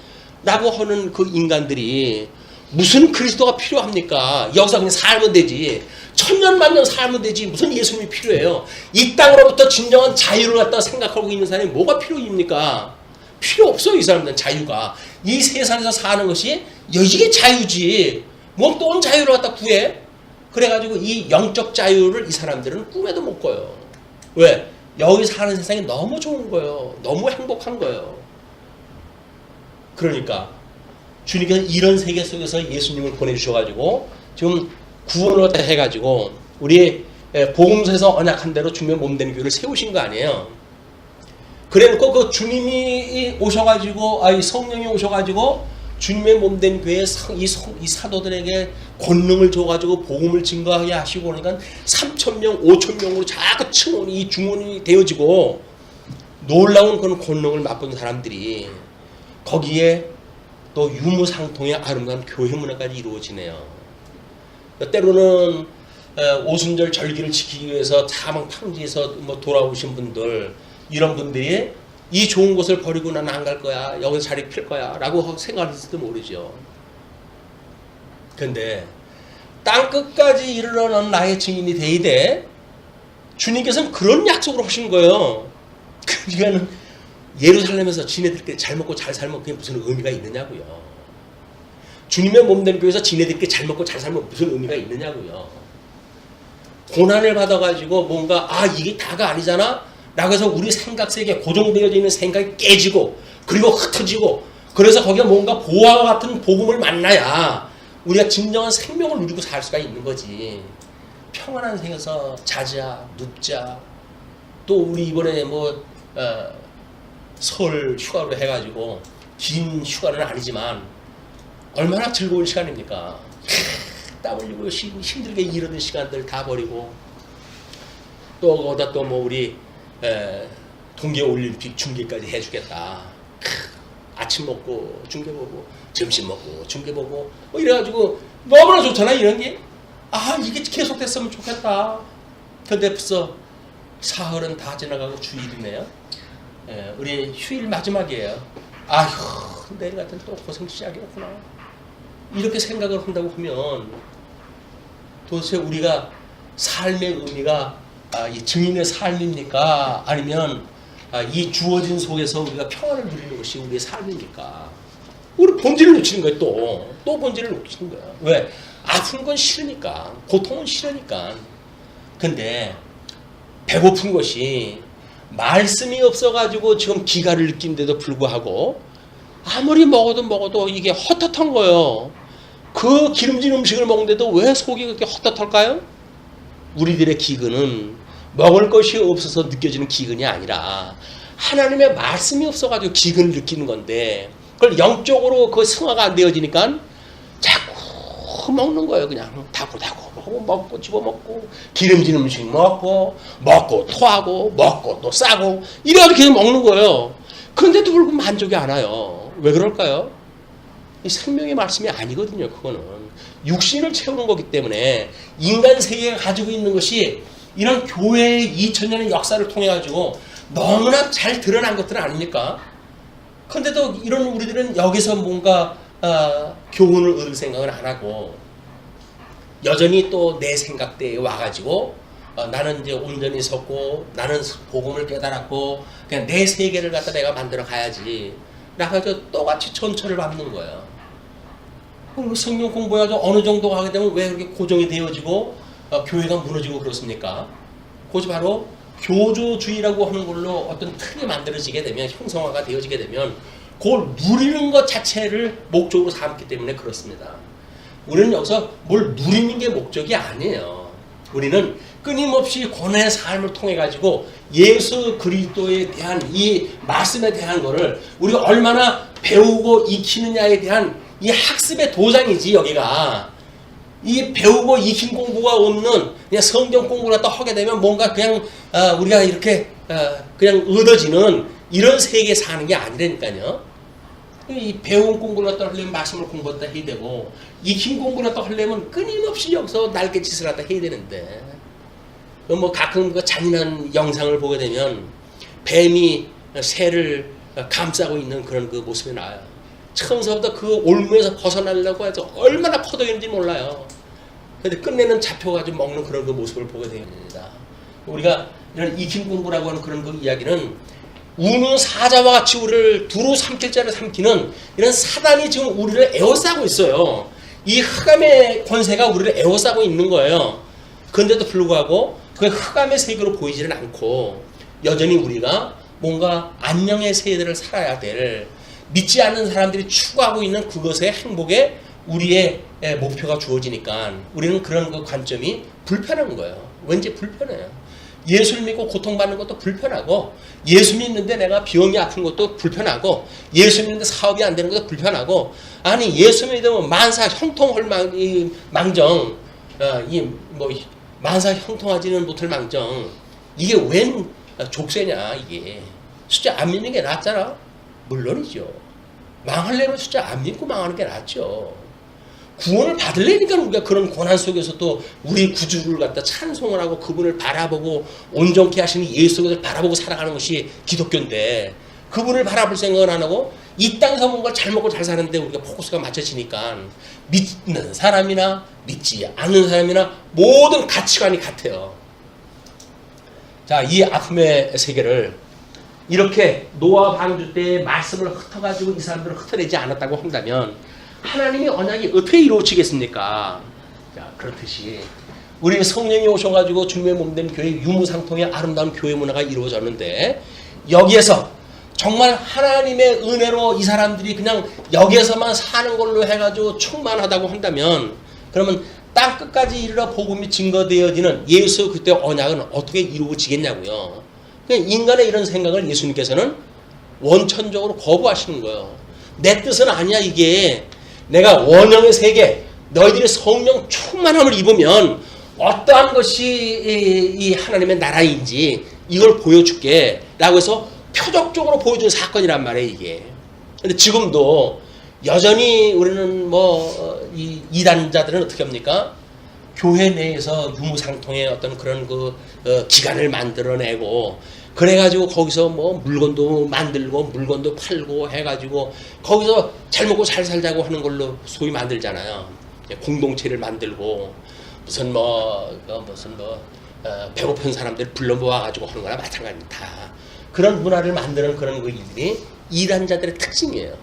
라고 하는 그 인간들이 무슨 그리스도가 필요합니까? 여기서 그냥 살면 되지. 천년 만년 살면 되지. 무슨 예수님이 필요해요? 이 땅으로부터 진정한 자유를 갖다 생각하고 있는 사람이 뭐가 필요입니까? 필요 없어요. 이 사람들은 자유가. 이 세상에서 사는 것이 이게 자유지. 또 자유를 갖다 구해? 그래가지고 이 영적 자유를 이 사람들은 꿈에도 못 꿔요. 왜? 여기 사는 세상이 너무 좋은 거예요. 너무 행복한 거예요. 그러니까 주님께서 이런 세계 속에서 예수님을 보내주셔가지고 지금 구원을 해가지고 우리 복음서에서 언약한 대로 주님의 몸된 교회를 세우신 거 아니에요. 그래놓고 그 주님이 오셔가지고 이 성령이 오셔가지고 주님의 몸된 교회에 이 사도들에게 권능을 줘가지고 복음을 증거하게 하시고 그러니까 3,000명, 5,000명으로 자꾸 이 중원이 되어지고 놀라운 그런 권능을 맛본 사람들이 거기에 또 유무상통의 아름다운 교회 문화까지 이루어지네요. 때로는 오순절 절기를 지키기 위해서 사방탕지에서 뭐 돌아오신 분들, 이런 분들이 이 좋은 곳을 버리고 난 안 갈 거야, 여기서 자리 필 거야 라고 생각했을지도 모르죠. 근데 땅끝까지 이르러는 나의 증인이 되이되, 주님께서는 그런 약속을 하신 거예요. 그러니까는 예루살렘에서 지네들끼리 잘 먹고 잘 살면 그게 무슨 의미가 있느냐고요. 주님의 몸된 교회에서 지네들끼리 잘 먹고 잘 살면 무슨 의미가 있느냐고요. 고난을 받아가지고 뭔가 이게 다가 아니잖아 라고 해서 우리 생각세계에 고정되어져 있는 생각이 깨지고 그리고 흩어지고, 그래서 거기에 뭔가 보화와 같은 복음을 만나야 우리가 진정한 생명을 누리고 살 수가 있는 거지. 평안한 생에서 자자 눕자, 또 우리 이번에 설 휴가로 해가지고 긴 휴가는 아니지만 얼마나 즐거운 시간입니까? 땀 흘리고 힘들게 일하는 시간들 다 버리고, 또 거기다 또 우리 동계올림픽 중계까지 해주겠다. 아침 먹고 중계 보고 점심 먹고 중계 보고 이래가지고 너무나 좋잖아 이런 게. 이게 계속됐으면 좋겠다. 근데 벌써 사흘은 다 지나가고 주일이네요. 우리 휴일 마지막이에요. 아휴, 내일 같은 또 고생 시작이었구나. 이렇게 생각을 한다고 하면 도대체 우리가 삶의 의미가 이 증인의 삶입니까? 아니면 이 주어진 속에서 우리가 평안을 누리는 것이 우리의 삶입니까? 우리 본질을 놓치는 거예요. 또 본질을 놓치는 거야. 왜? 아픈 건 싫으니까, 고통은 싫으니까. 근데 배고픈 것이 말씀이 없어가지고 지금 기가를 느낀데도 불구하고 아무리 먹어도 이게 헛헛한 거예요. 그 기름진 음식을 먹는데도 왜 속이 그렇게 헛헛할까요? 우리들의 기근은 먹을 것이 없어서 느껴지는 기근이 아니라 하나님의 말씀이 없어가지고 기근을 느끼는 건데, 그걸 영적으로 그 승화가 안 되어지니까 자꾸 먹는 거예요. 그냥 다고 먹고 집어먹고 기름진 음식 먹고 토하고 먹고 또 싸고 이래가지고 계속 먹는 거예요. 그런데도 불구하고 만족이 안 와요. 왜 그럴까요? 이 생명의 말씀이 아니거든요. 그거는 육신을 채우는 거기 때문에 인간 세계가 가지고 있는 것이 이런 교회의 2000년의 역사를 통해 가지고 너무나 잘 드러난 것들은 아닙니까? 그런데도 이런 우리들은 여기서 뭔가 교훈을 얻을 생각은 안 하고 여전히 또 내 생각대에 와가지고 나는 이제 온전히 섰고 나는 복음을 깨달았고 그냥 내 세계를 갖다 내가 만들어 가야지 라고 똑같이 전철을 밟는 거예요. 성경 공부해가지고 어느 정도 하게 되면 왜 그렇게 고정이 되어지고 교회가 무너지고 그렇습니까? 그것이 바로 교조주의라고 하는 걸로 어떤 틀이 만들어지게 되면, 형성화가 되어지게 되면 그걸 누리는 것 자체를 목적으로 삼기 때문에 그렇습니다. 우리는 여기서 뭘 누리는 게 목적이 아니에요. 우리는 끊임없이 고난의 삶을 통해 가지고 예수 그리스도에 대한 이 말씀에 대한 거를 우리가 얼마나 배우고 익히느냐에 대한 이 학습의 도장이지. 여기가 이 배우고 익힌 공부가 없는 그냥 성경 공부를 갖다 하게 되면 뭔가 그냥 우리가 이렇게 그냥 얻어지는 이런 세계에 사는 게 아니라니까요. 이 배운 공부를 갖다 하려면 말씀을 공부했다 해야 되고, 익힌 공부를 갖다 하려면 끊임없이 여기서 날갯짓을 갖다 해야 되는데, 가끔 그 잔인한 영상을 보게 되면 뱀이 새를 감싸고 있는 그런 그 모습이 나와요. 처음서부터 그 올무에서 벗어나려고 해서 얼마나 퍼덕이는지 몰라요. 근데 끝내는 잡혀가지고 먹는 그런 그 모습을 보게 됩니다. 우리가 이런 익힌 공부라고 하는 그런 그 이야기는 우는 사자와 같이 우리를 두루 삼킬 자를 삼키는 이런 사단이 지금 우리를 에워싸고 있어요. 이 흑암의 권세가 우리를 에워싸고 있는 거예요. 그런데도 불구하고 그 흑암의 세계로 보이지는 않고 여전히 우리가 뭔가 안녕의 세대를 살아야 될, 믿지 않는 사람들이 추구하고 있는 그것의 행복에 우리의 목표가 주어지니까 우리는 그런 그 관점이 불편한 거예요. 왠지 불편해요. 예수를 믿고 고통받는 것도 불편하고, 예수 믿는데 내가 병이 아픈 것도 불편하고, 예수 믿는데 사업이 안 되는 것도 불편하고, 아니 예수 믿으면 만사 형통할 망정, 만사 형통하지는 못할 망정, 이게 웬 족쇄냐 이게. 진짜 안 믿는 게 낫잖아. 물론이죠. 망할래면 진짜 안 믿고 망하는 게 낫죠. 구원을 받으려니까 우리가 그런 고난 속에서 또 우리 구주를 갖다 찬송을 하고 그분을 바라보고 온전케 하시는 예수를 바라보고 살아가는 것이 기독교인데, 그분을 바라볼 생각은 안 하고 이 땅에서 뭔가 잘 먹고 잘 사는데 우리가 포커스가 맞춰지니까 믿는 사람이나 믿지 않는 사람이나 모든 가치관이 같아요. 자, 이 아픔의 세계를 이렇게 노아 방주 때의 말씀을 흩어가지고 이 사람들을 흩어내지 않았다고 한다면 하나님의 언약이 어떻게 이루어지겠습니까? 자, 그렇듯이 우리 성령이 오셔가지고 주님의 몸된 교회 유무상통의 아름다운 교회 문화가 이루어졌는데, 여기에서 정말 하나님의 은혜로 이 사람들이 그냥 여기에서만 사는 걸로 해가지고 충만하다고 한다면, 그러면 땅 끝까지 이르러 복음이 증거되어지는 예수 그때 언약은 어떻게 이루어지겠냐고요. 그냥 인간의 이런 생각을 예수님께서는 원천적으로 거부하시는 거예요. 내 뜻은 아니야. 이게 내가 원형의 세계, 너희들이 성령 충만함을 입으면 어떠한 것이 이 하나님의 나라인지 이걸 보여줄게 라고 해서 표적적으로 보여준 사건이란 말이에요, 이게. 근데 지금도 여전히 우리는 이 이단자들은 어떻게 합니까? 교회 내에서 유무상통의 어떤 그런 기관을 만들어내고, 그래가지고 거기서 물건도 만들고 물건도 팔고 해가지고 거기서 잘 먹고 잘 살자고 하는 걸로 소위 만들잖아요. 공동체를 만들고 무슨 배고픈 사람들 불러 모아가지고 하는 거나 마찬가지입니다. 그런 문화를 만드는 그런 일들이 이단자들의 특징이에요.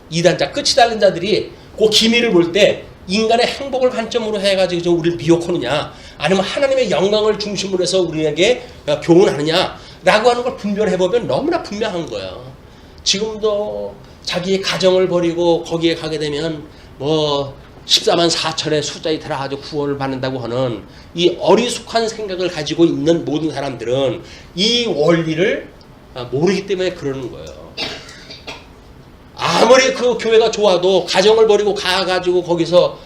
이단자, 끝이 달린 자들이 그 기미를 볼 때 인간의 행복을 관점으로 해가지고 우리를 미혹하느냐, 아니면 하나님의 영광을 중심으로 해서 우리에게 교훈하느냐 라고 하는 걸 분별해보면 너무나 분명한 거예요. 지금도 자기의 가정을 버리고 거기에 가게 되면 14만 4천의 숫자에 들어가지고 구원을 받는다고 하는 이 어리숙한 생각을 가지고 있는 모든 사람들은 이 원리를 모르기 때문에 그러는 거예요. 아무리 그 교회가 좋아도 가정을 버리고 가가지고 거기서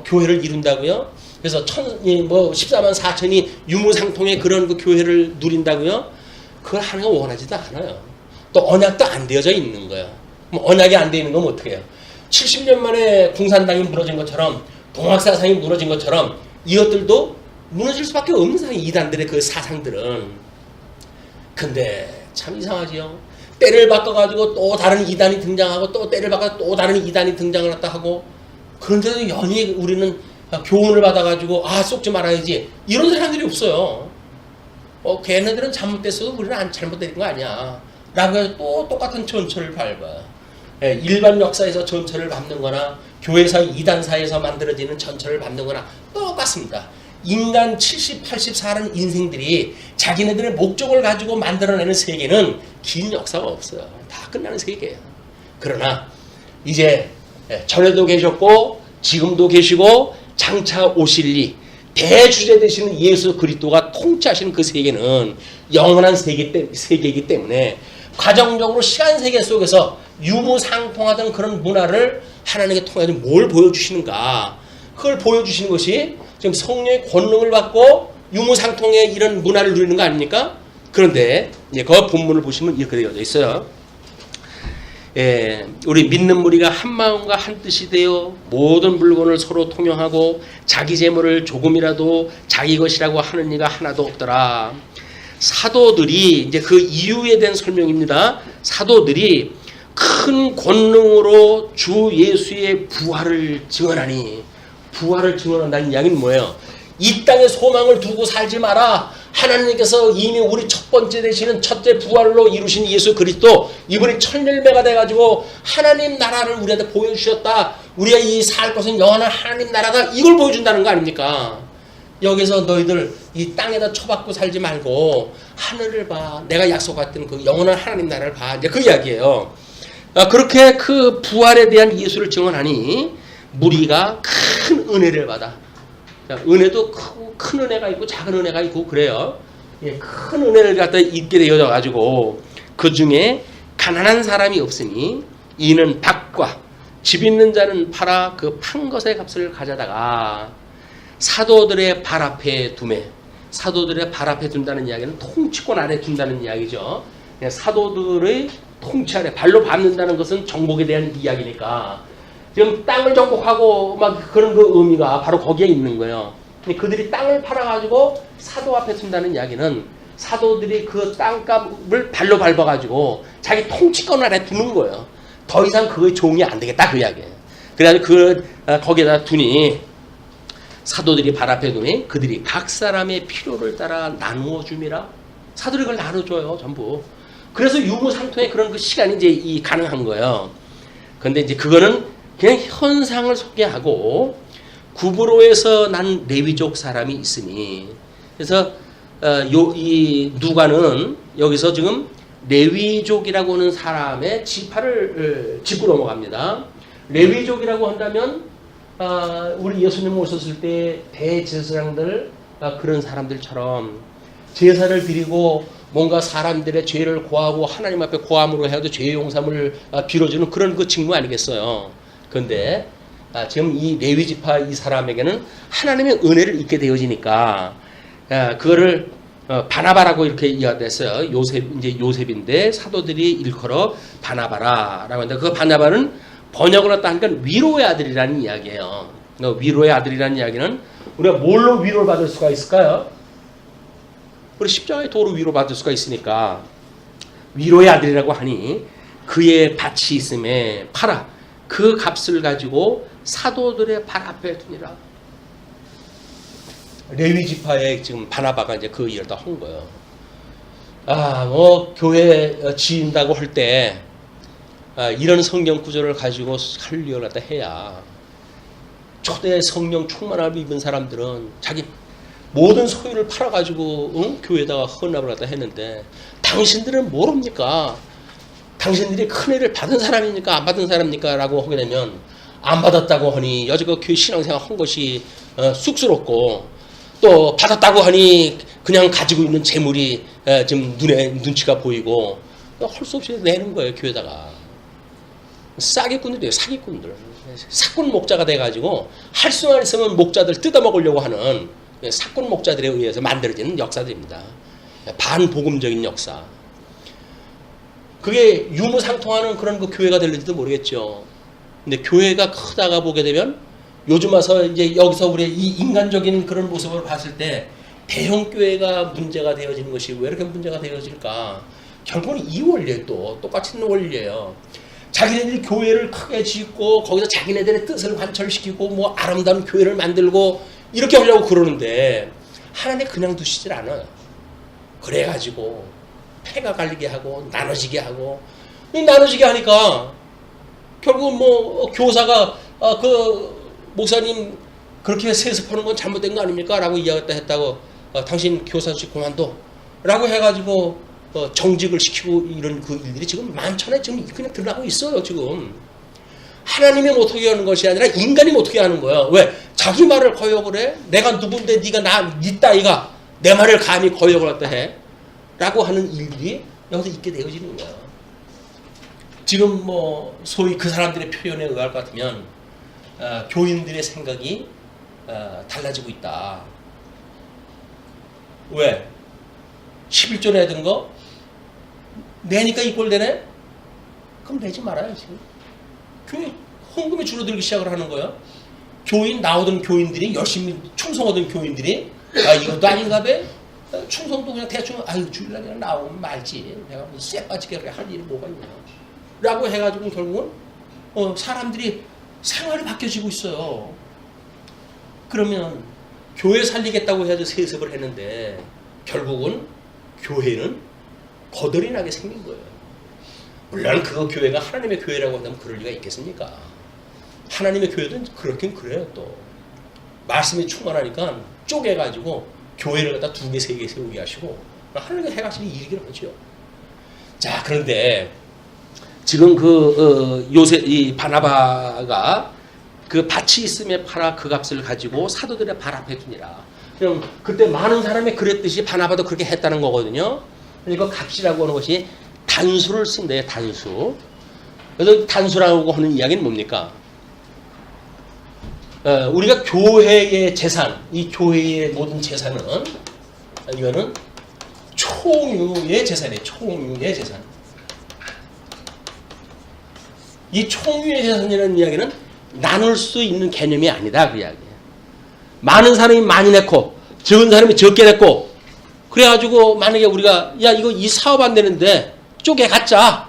교회를 이룬다고요? 그래서 14만 4천이 유무상통의 그런 그 교회를 누린다고요? 그걸 하는 거 원하지도 않아요. 또 언약도 안 되어져 있는 거예요. 그럼 언약이 안 되어 있는 건 어떻게 해요? 70년 만에 공산당이 무너진 것처럼, 동학사상이 무너진 것처럼 이것들도 무너질 수밖에 없는 상황이 이단들의 그 사상들은. 근데 참 이상하지요. 때를 바꿔가지고 또 다른 이단이 등장하고 또 때를 바꿔 또 다른 이단이 등장을 했다 하고, 그런데도 연히 우리는 교훈을 받아가지고 속지 말아야지 이런 사람들이 없어요. 걔네들은 잘못됐어도 우리는 안 잘못된 거 아니야 라고 해서 또 똑같은 전철을 밟아요. 일반 역사에서 전철을 밟는 거나 교회사 이단사에서 만들어지는 전철을 밟는 거나 똑같습니다. 인간 70, 80 사는 인생들이 자기네들의 목적을 가지고 만들어내는 세계는 긴 역사가 없어요. 다 끝나는 세계예요. 그러나 이제 전에도 계셨고 지금도 계시고 장차 오실리 대주제 되시는 예수 그리스도가 통치하시는 그 세계는 영원한 세계이기 때문에 과정적으로 시간 세계 속에서 유무상통하던 그런 문화를 하나님께 통해서 뭘 보여주시는가, 그걸 보여주시는 것이 지금 성령의 권능을 받고 유무상통의 이런 문화를 누리는 거 아닙니까? 그런데 그 본문을 보시면 이렇게 되어져 있어요. 우리 믿는 무리가 한 마음과 한 뜻이 되어 모든 물건을 서로 통용하고 자기 재물을 조금이라도 자기 것이라고 하는 이가 하나도 없더라. 사도들이 이제 그 이유에 대한 설명입니다. 사도들이 큰 권능으로 주 예수의 부활을 증언하니, 부활을 증언한다는 이야기는 뭐예요? 이 땅에 소망을 두고 살지 마라. 하나님께서 이미 우리 첫 번째 되시는 첫째 부활로 이루신 예수 그리스도, 이분이 천열매가 돼가지고 하나님 나라를 우리한테 보여주셨다. 우리가 이 살 것은 영원한 하나님 나라다. 이걸 보여준다는 거 아닙니까? 여기서 너희들 이 땅에다 처박고 살지 말고 하늘을 봐. 내가 약속했던 그 영원한 하나님 나라를 봐. 이제 그 이야기예요. 그렇게 그 부활에 대한 예수를 증언하니 무리가 큰 은혜를 받아. 은혜도 크고 큰 은혜가 있고 작은 은혜가 있고 그래요. 큰 은혜를 갖다 입게 되어져 가지고 그 중에 가난한 사람이 없으니 이는 밭과 집 있는 자는 팔아 그 판 것의 값을 가져다가 사도들의 발 앞에 두매. 사도들의 발 앞에 둔다는 이야기는 통치권 아래 둔다는 이야기죠. 사도들의 통치하래. 발로 밟는다는 것은 정복에 대한 이야기니까 지금 땅을 정복하고 막 그런 그 의미가 바로 거기에 있는 거예요. 그들이 땅을 팔아가지고 사도 앞에 둔다는 이야기는 사도들이 그 땅값을 발로 밟아가지고 자기 통치권 아래 두는 거예요. 더 이상 그의 종이 안 되겠다 그 이야기예요. 그래가지고 거기에다 두니 사도들이 발 앞에 두니 그들이 각 사람의 필요를 따라 나누어 줌이라. 사도들이 그걸 나눠줘요 전부. 그래서 유무상통의 그런 그 시간이 이제 가능한 거예요. 그런데 이제 그거는 그냥 현상을 소개하고 구브로에서 난 레위족 사람이 있으니 그래서 이 누가는 여기서 지금 레위족이라고 하는 사람의 지파를 짚고 넘어갑니다. 레위족이라고 한다면 우리 예수님 오셨을 때 대제사장들 그런 사람들처럼 제사를 드리고 뭔가 사람들의 죄를 고하고 하나님 앞에 고함으로 해도 죄 용서를 빌어주는 그런 그 직무 아니겠어요. 그런데 지금 이 레위 지파 이 사람에게는 하나님의 은혜를 입게 되어지니까 그거를 바나바라고 이렇게 이야기했어요. 이제 요셉인데 사도들이 일컬어 바나바라라고 하는데 그 바나바는 번역을 했다 하니까 위로의 아들이라는 이야기예요. 위로의 아들이라는 이야기는 우리가 뭘로 위로를 받을 수가 있을까요? 우리 십자가의 도로 위로받을 수가 있으니까 위로의 아들이라고 하니 그의 밭이 있음에 팔아 그 값을 가지고 사도들의 발 앞에 두니라. 레위 지파의 지금 바나바가 이제 그 일을 다 한 거예요. 교회 지인다고 할 때 이런 성경 구절을 가지고 할 일을 갖다 해야 초대 성령 충만함을 입은 사람들은 자기 모든 소유를 팔아가지고 교회에다가 헌납을 갖다 했는데 당신들은 모릅니까? 당신들이 큰 애를 받은 사람입니까? 안 받은 사람입니까? 라고 하게 되면 안 받았다고 하니 여지껏 교회 신앙생활 한 것이 쑥스럽고 또 받았다고 하니 그냥 가지고 있는 재물이 좀 눈치가 보이고 할 수 없이 내는 거예요. 교회에다가. 싸기꾼들이에요. 사기꾼들. 사꾼 목자가 돼가지고 할 수만 있으면 목자들 뜯어먹으려고 하는 사꾼 목자들에 의해서 만들어지는 역사들입니다. 반복음적인 역사. 그게 유무상통하는 그런 그 교회가 될지도 모르겠죠. 근데 교회가 크다가 보게 되면 요즘 와서 이제 여기서 우리 이 인간적인 그런 모습을 봤을 때 대형 교회가 문제가 되어지는 것이 왜 이렇게 문제가 되어질까? 결국은 이 원리에 또 똑같은 원리예요. 자기네들이 교회를 크게 짓고 거기서 자기네들의 뜻을 관철시키고 뭐 아름다운 교회를 만들고 이렇게 하려고 그러는데 하나님 그냥 두시질 않아요. 그래가지고 패가 갈리게 하고 나눠지게 하고 나눠지게 하니까 결국 뭐 교사가 그 목사님 그렇게 세습하는 건 잘못된 거 아닙니까? 라고 이야기했다고 당신 교사직 그만둬 라고 해가지고 정직을 시키고 이런 그 일들이 지금 만천에 지금 그냥 드러나고 있어요. 지금 하나님이 못하게 하는 것이 아니라 인간이 못하게 하는 거야. 왜? 자기 말을 거역을 해? 내가 누군데 네가 네 따위가 내 말을 감히 거역을 갖다 해? 라고 하는 일들이 여기서 있게 되어지는 거야. 지금 뭐 소위 그 사람들의 표현에 의할 것 같으면 교인들의 생각이 달라지고 있다. 왜? 11조 내던 거 내니까 이 꼴 되네? 그럼 내지 말아야지. 교회 헌금이 줄어들기 시작을 하는 거야. 교인 나오던 교인들이 열심히 충성하던 교인들이 이것도 아닌가 봐. 충성도 그냥 대충 주일날 그냥 나오면 말지. 내가 쎄 빠지게 할 일이 뭐가 있냐. 라고 해가지고 결국은 사람들이 생활이 바뀌어지고 있어요. 그러면 교회 살리겠다고 해서 세습을 했는데 결국은 교회는 거덜이 나게 생긴 거예요. 물론 그 교회가 하나님의 교회라고 한다면 그럴 리가 있겠습니까? 하나님의 교회도 그렇긴 그래요. 또 말씀이 충만하니까 쪼개가지고 교회를 갖다 2개, 3개 세우게 하시고 하나님의 해가시는 일이긴 하죠. 자, 그런데 지금 이 바나바가 그 밭이 있음에 팔아 그 값을 가지고 사도들의 발 앞에 두니라. 그럼 그때 많은 사람이 그랬듯이 바나바도 그렇게 했다는 거거든요. 그러니까 값이라고 하는 것이 단수를 쓴대요. 단수. 그래서 단수라고 하는 이야기는 뭡니까? 우리가 교회의 재산, 이 교회의 모든 재산은 이거는 총유의 재산이에요. 총유의 재산. 이 총유의 재산이라는 이야기는 나눌 수 있는 개념이 아니다 그 이야기예요. 많은 사람이 많이 냈고 적은 사람이 적게 냈고 그래가지고 만약에 우리가 야 이거 이 사업 안 되는데 쪼개 갖자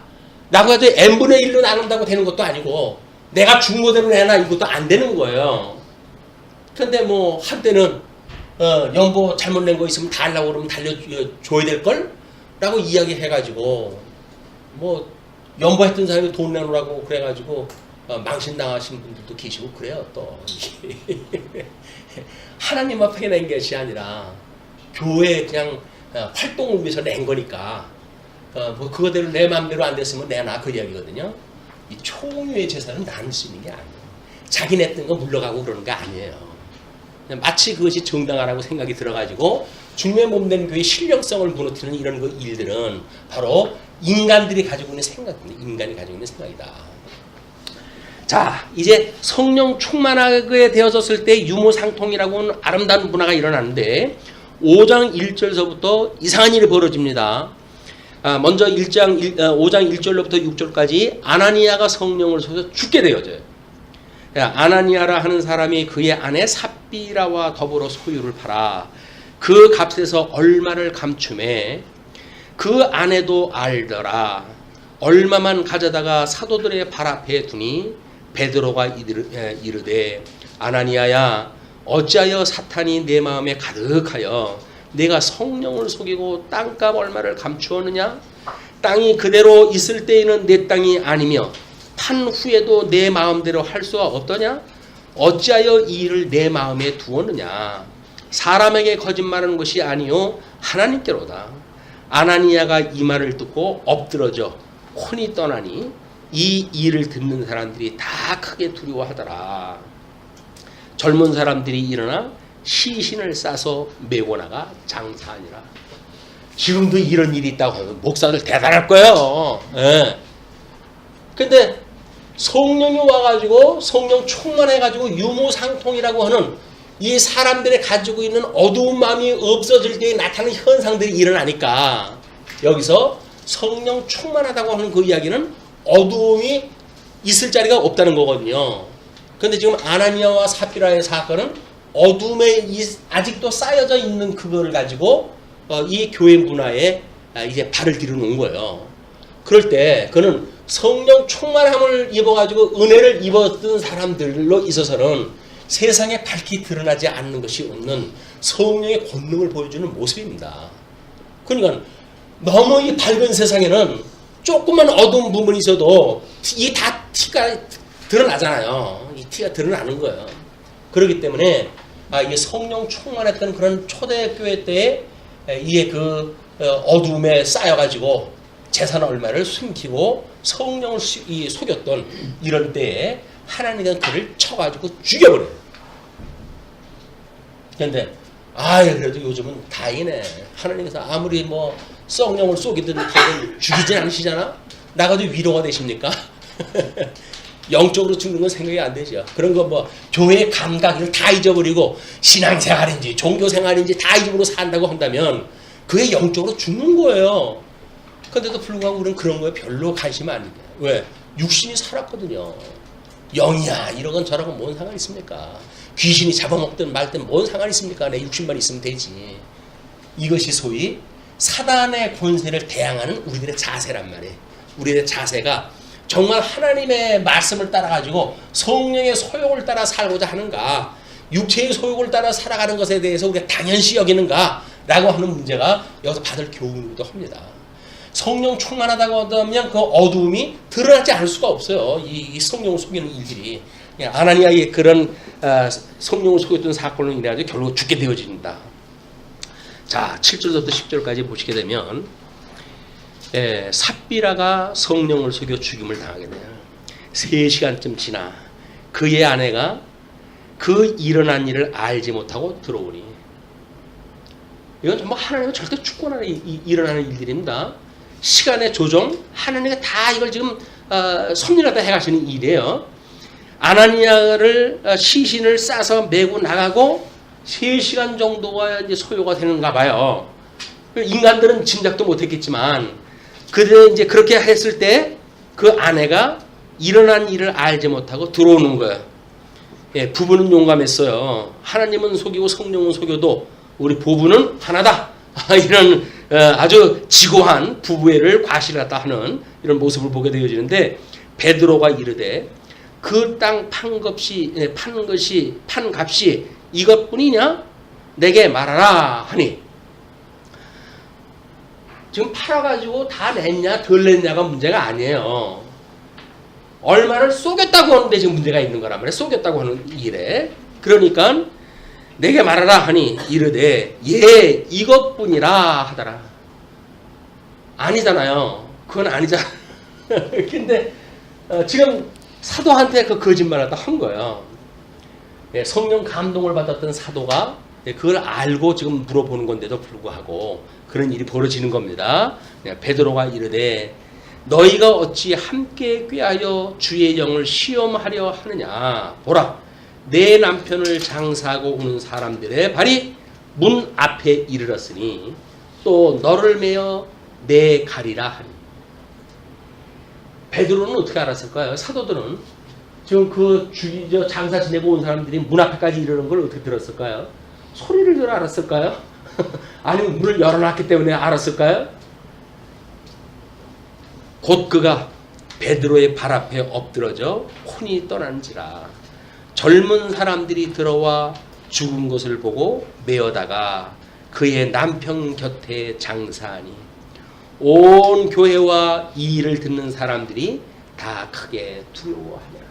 라고 해도 n분의 1로 나눈다고 되는 것도 아니고 내가 중모대로 해나 이것도 안 되는 거예요. 근데 뭐 한때는 연보 잘못 낸 거 있으면 달라고 그러면 달려줘야 될걸? 라고 이야기해가지고 뭐 연보했던 사람이 돈 내놓으라고 그래가지고 망신당하신 분들도 계시고 그래요 또. 하나님 앞에 낸 것이 아니라 교회 그냥 활동을 위해서 낸 거니까 뭐 그거대로 내 맘대로 안 됐으면 내놔 그 이야기거든요. 이 총유의 재산은 나눌 수 있는 게 아니에요. 자기 냈던 거 물러가고 그러는 게 아니에요. 마치 그것이 정당하라고 생각이 들어가지고 주님의 몸된 교회의 신령성을 무너뜨리는 이런 그 일들은 바로 인간들이 가지고 있는 생각입니다. 인간이 가지고 있는 생각이다. 자, 이제 성령 충만하게 되어졌을 때 유무상통이라고 하는 아름다운 문화가 일어나는데 5장 1절서부터 이상한 일이 벌어집니다. 먼저 5장 1절로부터 6절까지 아나니아가 성령을 속여 죽게 되어져요. 아나니아라 하는 사람이 그의 아내 삽비라와 더불어 소유를 팔아 그 값에서 얼마를 감춤해 그 아내도 알더라. 얼마만 가져다가 사도들의 발 앞에 두니 베드로가 이르되 아나니아야 어찌하여 사탄이 내 마음에 가득하여 내가 성령을 속이고 땅값 얼마를 감추었느냐? 땅이 그대로 있을 때에는 내 땅이 아니며 판 후에도 내 마음대로 할 수가 없더냐? 어찌하여 이 일을 내 마음에 두었느냐? 사람에게 거짓말하는 것이 아니요 하나님께로다. 아나니아가 이 말을 듣고 엎드러져 혼이 떠나니 이 일을 듣는 사람들이 다 크게 두려워하더라. 젊은 사람들이 일어나 시신을 싸서 메고 나가 장사하니라. 지금도 이런 일이 있다고 하면 목사들 대단할 거예요. 예. 근데 성령이 와가지고 성령 충만해가지고 유무상통이라고 하는 이 사람들이 가지고 있는 어두운 마음이 없어질 때에 나타나는 현상들이 일어나니까 여기서 성령 충만하다고 하는 그 이야기는 어두움이 있을 자리가 없다는 거거든요. 근데 지금 아나니아와 삽비라의 사건은 어둠에 아직도 쌓여져 있는 그거를 가지고 이 교회 문화에 이제 발을 들여놓은 거예요. 그럴 때 그는 성령 충만함을 입어가지고 은혜를 입었던 사람들로 있어서는 세상에 밝히 드러나지 않는 것이 없는 성령의 권능을 보여주는 모습입니다. 그러니까 너무 이 밝은 세상에는 조그만 어두운 부분이 있어도 이 다 티가 드러나잖아요. 이 티가 드러나는 거예요. 그렇기 때문에 이게 성령 충만했던 그런 초대교회 때에 이게 그 어둠에 쌓여가지고 재산 얼마를 숨기고 성령을 속였던 이런 때에 하나님은 그를 쳐가지고 죽여버려요. 그런데 그래도 요즘은 다행이네. 하나님께서 아무리 뭐 성령을 쏘기든 죽이진 않으시잖아. 나가도 위로가 되십니까? 영적으로 죽는 건 생각이 안 되죠. 그런 거 뭐 교회 감각을 다 잊어버리고 신앙생활인지 종교생활인지 다 잊어버리고 산다고 한다면 그게 영적으로 죽는 거예요. 그런데도 불구하고 우리는 그런 거에 별로 관심 안 해요. 왜? 육신이 살았거든요. 영이야 이러건 저러건 뭔 상관 있습니까? 귀신이 잡아먹든 말든 뭔 상관 있습니까? 내 육신만 있으면 되지. 이것이 소위 사단의 권세를 대항하는 우리들의 자세란 말이에요. 우리의 자세가 정말 하나님의 말씀을 따라가지고 성령의 소욕을 따라 살고자 하는가, 육체의 소욕을 따라 살아가는 것에 대해서 우리가 당연시 여기는가 라고 하는 문제가 여기서 받을 교훈이기도 합니다. 성령 충만하다고 하면 그 어두움이 드러나지 않을 수가 없어요. 이 성령을 속이는 일들이. 아나니아의 그런 성령을 속였던 사건으로 인해서 결국 죽게 되어진다. 자, 7절부터 10절까지 보시게 되면 삽비라가 성령을 속여 죽임을 당하게 돼요. 3시간쯤 지나 그의 아내가 그 일어난 일을 알지 못하고 들어오니, 이건 정말 하나님은 절대 주권하에 일어나는 일들입니다. 시간의 조정, 하나님이 다 이걸 지금 섭리하다 해가시는 일이에요. 아나니아를 시신을 싸서 메고 나가고 3시간 정도가 이제 소요가 되는가 봐요. 인간들은 짐작도 못했겠지만, 그래 이제 그렇게 했을 때 그 아내가 일어난 일을 알지 못하고 들어오는 거예요. 예, 부부는 용감했어요. 하나님은 속이고 성령은 속여도 우리 부부는 하나다. 이런 아주 지고한 부부애를 과시하다 하는 이런 모습을 보게 되어지는데 베드로가 이르되 그 땅 판 값이 이것뿐이냐? 내게 말하라 하니. 지금 팔아가지고 다 냈냐 덜 냈냐가 문제가 아니에요. 얼마를 쏘겠다고 하는데 지금 문제가 있는 거란 말이에요. 쏘겠다고 하는 일에. 그러니까 내게 말하라 하니 이르되 예 이것뿐이라 하더라. 아니잖아요. 그건 아니잖아. 근데 지금 사도한테 그 거짓말을 한 거예요. 예, 성령 감동을 받았던 사도가 그걸 알고 지금 물어보는 건데도 불구하고 그런 일이 벌어지는 겁니다. 베드로가 이르되 너희가 어찌 함께 꾀하여 주의 영을 시험하려 하느냐. 보라 내 남편을 장사하고 오는 사람들의 발이 문 앞에 이르렀으니 또 너를 메어 내 가리라 하니. 베드로는 어떻게 알았을까요? 사도들은 지금 그 장사 지내고 온 사람들이 문 앞에까지 이르는 걸 어떻게 들었을까요? 소리를 들어 알았을까요? 아니면 문을 열어놨기 때문에 알았을까요? 곧 그가 베드로의 발 앞에 엎드러져 혼이 떠난지라. 젊은 사람들이 들어와 죽은 것을 보고 메어다가 그의 남편 곁에 장사하니 온 교회와 이 일을 듣는 사람들이 다 크게 두려워하니라.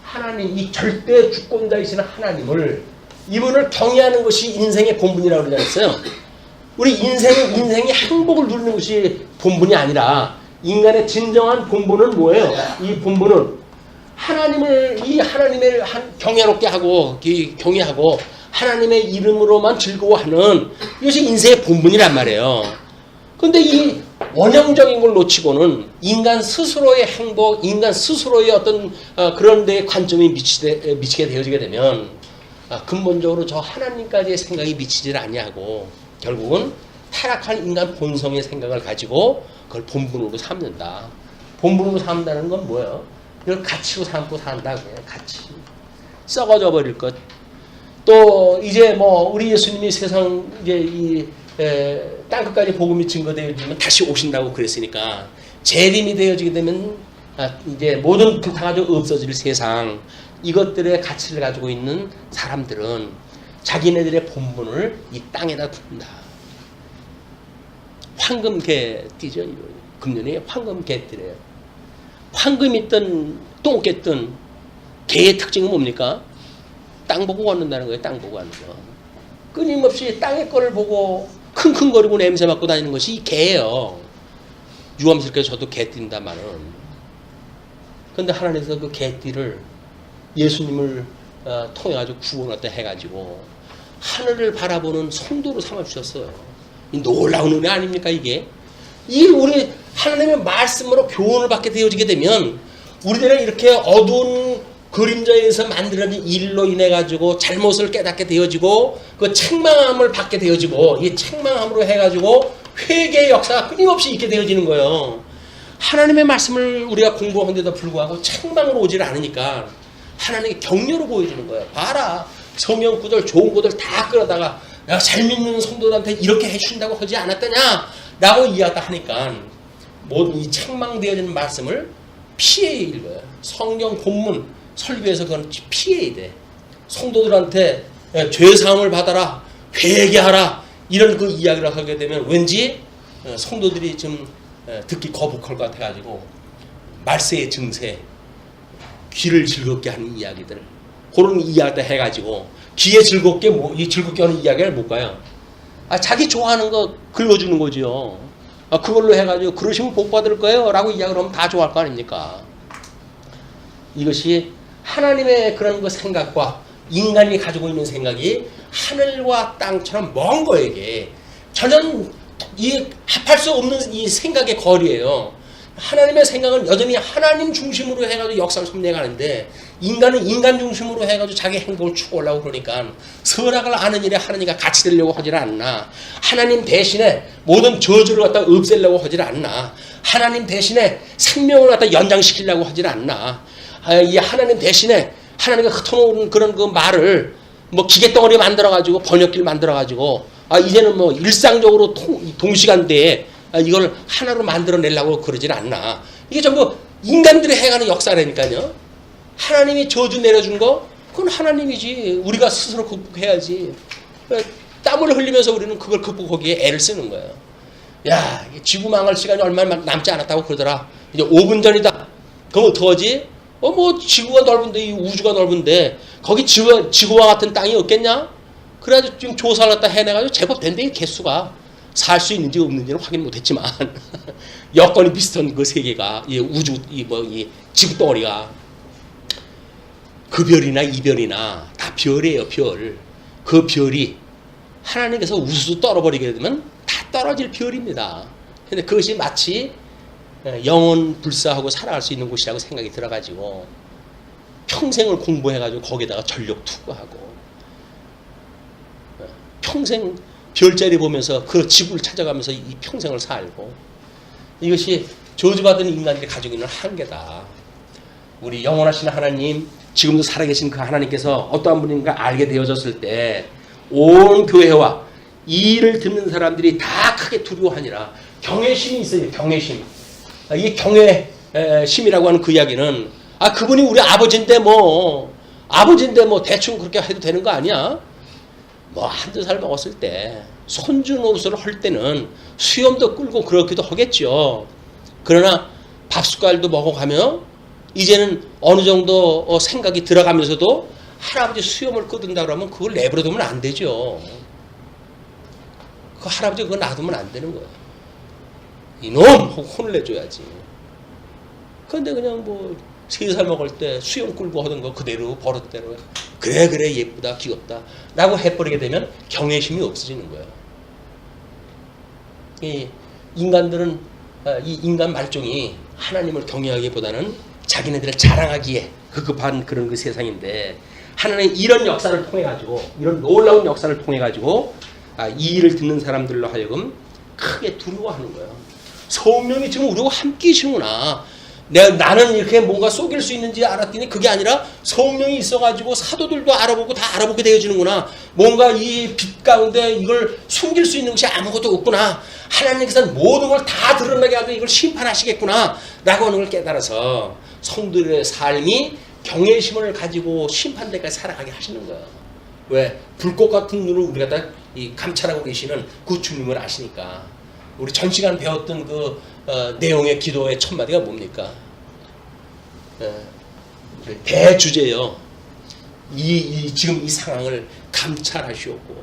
하나님, 이 절대 주권자이신 하나님을, 이분을 경외하는 것이 인생의 본분이라고 그러잖아요. 우리 인생이 행복을 누리는 것이 본분이 아니라 인간의 진정한 본분은 뭐예요? 이 본분은 하나님을 경외롭게 하고 경외하고 하나님의 이름으로만 즐거워하는 이것이 인생의 본분이란 말이에요. 그런데 이 원형적인 걸 놓치고는 인간 스스로의 행복, 인간 스스로의 어떤 그런 데 관점이 미치게 되어지게 되면 근본적으로 저 하나님까지의 생각이 미치질 아니하고 결국은 타락한 인간 본성의 생각을 가지고 그걸 본분으로 삼는다. 본분으로 삼는다는 건 뭐예요? 이걸 가치로 삼고 산다고요. 가치. 썩어져 버릴 것. 또 이제 뭐 우리 예수님이 세상 이제 땅끝까지 복음이 증거되어지면 다시 오신다고 그랬으니까 재림이 되어지게 되면 이제 모든 그 다 가지고 없어질 세상, 이것들의 가치를 가지고 있는 사람들은 자기네들의 본분을 이 땅에다 둔다. 황금개띠죠. 금년에 황금개띠래요. 황금 있든 똥개 있든 개의 특징은 뭡니까? 땅 보고 걷는다는 거예요. 땅 보고 하는 거. 끊임없이 땅의 거를 보고 킁킁거리고 냄새 맡고 다니는 것이 이 개예요. 유암스럽게 저도 개띠입니다만은. 그런데 하나님께서 그 개띠를 예수님을 통해 가지고 구원했다 해가지고 하늘을 바라보는 성도로 삼아주셨어요. 이 놀라운 은혜 아닙니까 이게? 이 우리 하나님의 말씀으로 교훈을 받게 되어지게 되면 우리들은 이렇게 어두운 그림자에서 만들어진 일로 인해 가지고 잘못을 깨닫게 되어지고 그 책망함을 받게 되어지고 이 책망함으로 해가지고 회개의 역사가 끊임없이 있게 되어지는 거예요. 하나님의 말씀을 우리가 공부하는데도 불구하고 책망으로 오지를 않으니까 하나님의 격려로 보여주는 거예요. 봐라, 성경 구절 좋은 구절 다 끌어다가 내가 잘 믿는 성도들한테 이렇게 해준다고 하지 않았더냐 라고 이야기하다 하니까 모든 이 책망되어지는 말씀을 피해야 읽어요. 성경 본문 설교에서 그건 피해야 돼. 성도들한테 죄사함을 받아라, 회개하라 이런 그 이야기를 하게 되면 왠지 성도들이 좀 듣기 거북할 것 같아가지고 말세의 증세, 귀를 즐겁게 하는 이야기들 그런 이야기를 해가지고 귀에 즐겁게 즐겁게 하는 이야기를 못 가요. 자기 좋아하는 거 긁어주는 거지요. 그걸로 해가지고 그러시면 복 받을 거예요 라고 이야기를 하면 다 좋아할 거 아닙니까? 이것이 하나님의 그런 그 생각과 인간이 가지고 있는 생각이 하늘과 땅처럼 먼 거에게 전혀 합할 수 없는 이 생각의 거리예요. 하나님의 생각은 여전히 하나님 중심으로 해가지고 역사를 섭리해가는데 인간은 인간 중심으로 해가지고 자기 행복을 추구하려고 그러니까 선악을 아는 일에 하나님과 같이 되려고 하질 않나. 하나님 대신에 모든 저주를 갖다 없애려고 하질 않나. 하나님 대신에 생명을 갖다 연장시키려고 하질 않나. 이 하나님 대신에 하나님과 흩어놓은 그런 그 말을 뭐 기계덩어리 만들어가지고 번역기를 만들어가지고 이제는 뭐 일상적으로 동시간대에 이걸 하나로 만들어내려고 그러질 않나. 이게 전부 인간들이 해가는 역사라니까요. 하나님이 저주 내려준 거 그건 하나님이지. 우리가 스스로 극복해야지. 땀을 흘리면서 우리는 그걸 극복하기에 애를 쓰는 거예요. 야, 지구 망할 시간이 얼마 남지 않았다고 그러더라. 이제 5분 전이다. 그럼 어떡하지? 뭐 지구가 넓은데, 이 우주가 넓은데 거기 지구와 같은 땅이 없겠냐? 그래가지고 지금 조사를 갖다 해내가지고 제법 된대. 개수가 살 수 있는지 없는지는 확인 못했지만 여건이 비슷한 그 세계가 이 우주 이 지구 덩어리가 그 별이나 이 별이나 다 별이에요. 별. 그 별이 하나님께서 우수수 떨어버리게 되면 다 떨어질 별입니다. 근데 그것이 마치 영혼 불사하고 살아갈 수 있는 곳이라고 생각이 들어가지고 평생을 공부해가지고 거기다가 전력 투구하고 평생 별자리 보면서 그 지구를 찾아가면서 이 평생을 살고 이것이 저주받은 인간들이 가지고 있는 한계다. 우리 영원하신 하나님, 지금도 살아계신 그 하나님께서 어떠한 분인가 알게 되어졌을 때 온 교회와 이 일을 듣는 사람들이 다 크게 두려워하니라. 경외심이 있어요. 경외심. 이게 경외심이라고 하는 그 이야기는 그분이 우리 아버지인데 뭐 대충 그렇게 해도 되는 거 아니야? 뭐 한두 살 먹었을 때 손주 노릇을 할 때는 수염도 끌고 그렇기도 하겠죠. 그러나 밥숟갈도 먹어가며 이제는 어느 정도 생각이 들어가면서도 할아버지 수염을 끄든다 그러면 그걸 내버려두면 안 되죠. 그 할아버지 그거 놔두면 안 되는 거예요. 이놈! 하고 혼을 내줘야지. 그런데 그냥 뭐 3살 먹을 때 수염 끌고 하던 거 그대로 버릇대로 그래 예쁘다 귀엽다 라고 해버리게 되면 경외심이 없어지는 거예요. 이 인간들은 이 인간 말종이 하나님을 경외하기보다는 자기네들을 자랑하기에 급급한 그런 그 세상인데 하나님 이런 역사를 통해 가지고 이런 놀라운 역사를 통해 가지고 이 일을 듣는 사람들로 하여금 크게 두려워하는 거예요. 성령이 지금 우리와 함께 계시는구나. 나는 이렇게 뭔가 속일 수 있는지 알았더니 그게 아니라 성령이 있어가지고 사도들도 알아보고 다 알아보게 되어지는구나. 뭔가 이 빛 가운데 이걸 숨길 수 있는 것이 아무것도 없구나. 하나님께서는 모든 걸 다 드러나게 하고 이걸 심판하시겠구나 라고 하는 걸 깨달아서 성도들의 삶이 경외심을 가지고 심판대까지 살아가게 하시는 거예요. 왜? 불꽃 같은 눈을 우리가 다 감찰하고 계시는 그 주님을 아시니까. 우리 전 시간 배웠던 그 내용의 기도의 첫 마디가 뭡니까? 대주제요. 지금 이 상황을 감찰하시옵고.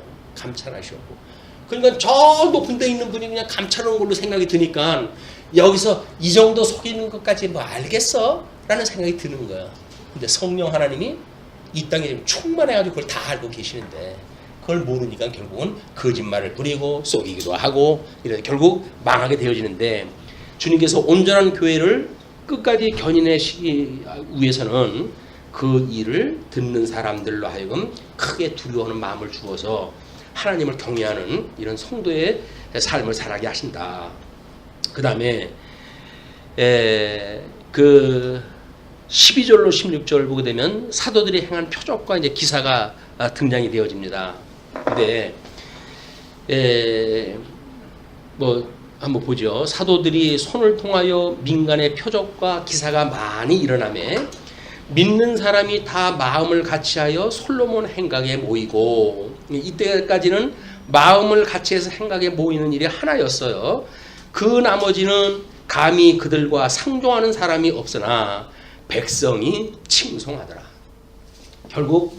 그러니까 저 높은 데 있는 분이 그냥 감찰하는 걸로 생각이 드니까 여기서 이 정도 속이는 것까지 뭐 알겠어? 라는 생각이 드는 거야. 근데 성령 하나님이 이 땅에 지금 충만해가지고 그걸 다 알고 계시는데 그걸 모르니까 결국은 거짓말을 부리고 속이기도 하고 이래서 결국 망하게 되어지는데 주님께서 온전한 교회를 끝까지 견인하시기 위해서는 그 일을 듣는 사람들로 하여금 크게 두려워하는 마음을 주어서 하나님을 경외하는 이런 성도의 삶을 살아가게 하신다. 그 다음에 그 12절로 16절 보게 되면 사도들이 행한 표적과 이제 기사가 등장이 되어집니다. 근데 뭐 한번 보죠. 사도들이 손을 통하여 민간의 표적과 기사가 많이 일어나매 믿는 사람이 다 마음을 같이하여 솔로몬 행각에 모이고 이때까지는 마음을 같이해서 행각에 모이는 일이 하나였어요. 그 나머지는 감히 그들과 상종하는 사람이 없으나 백성이 칭송하더라. 결국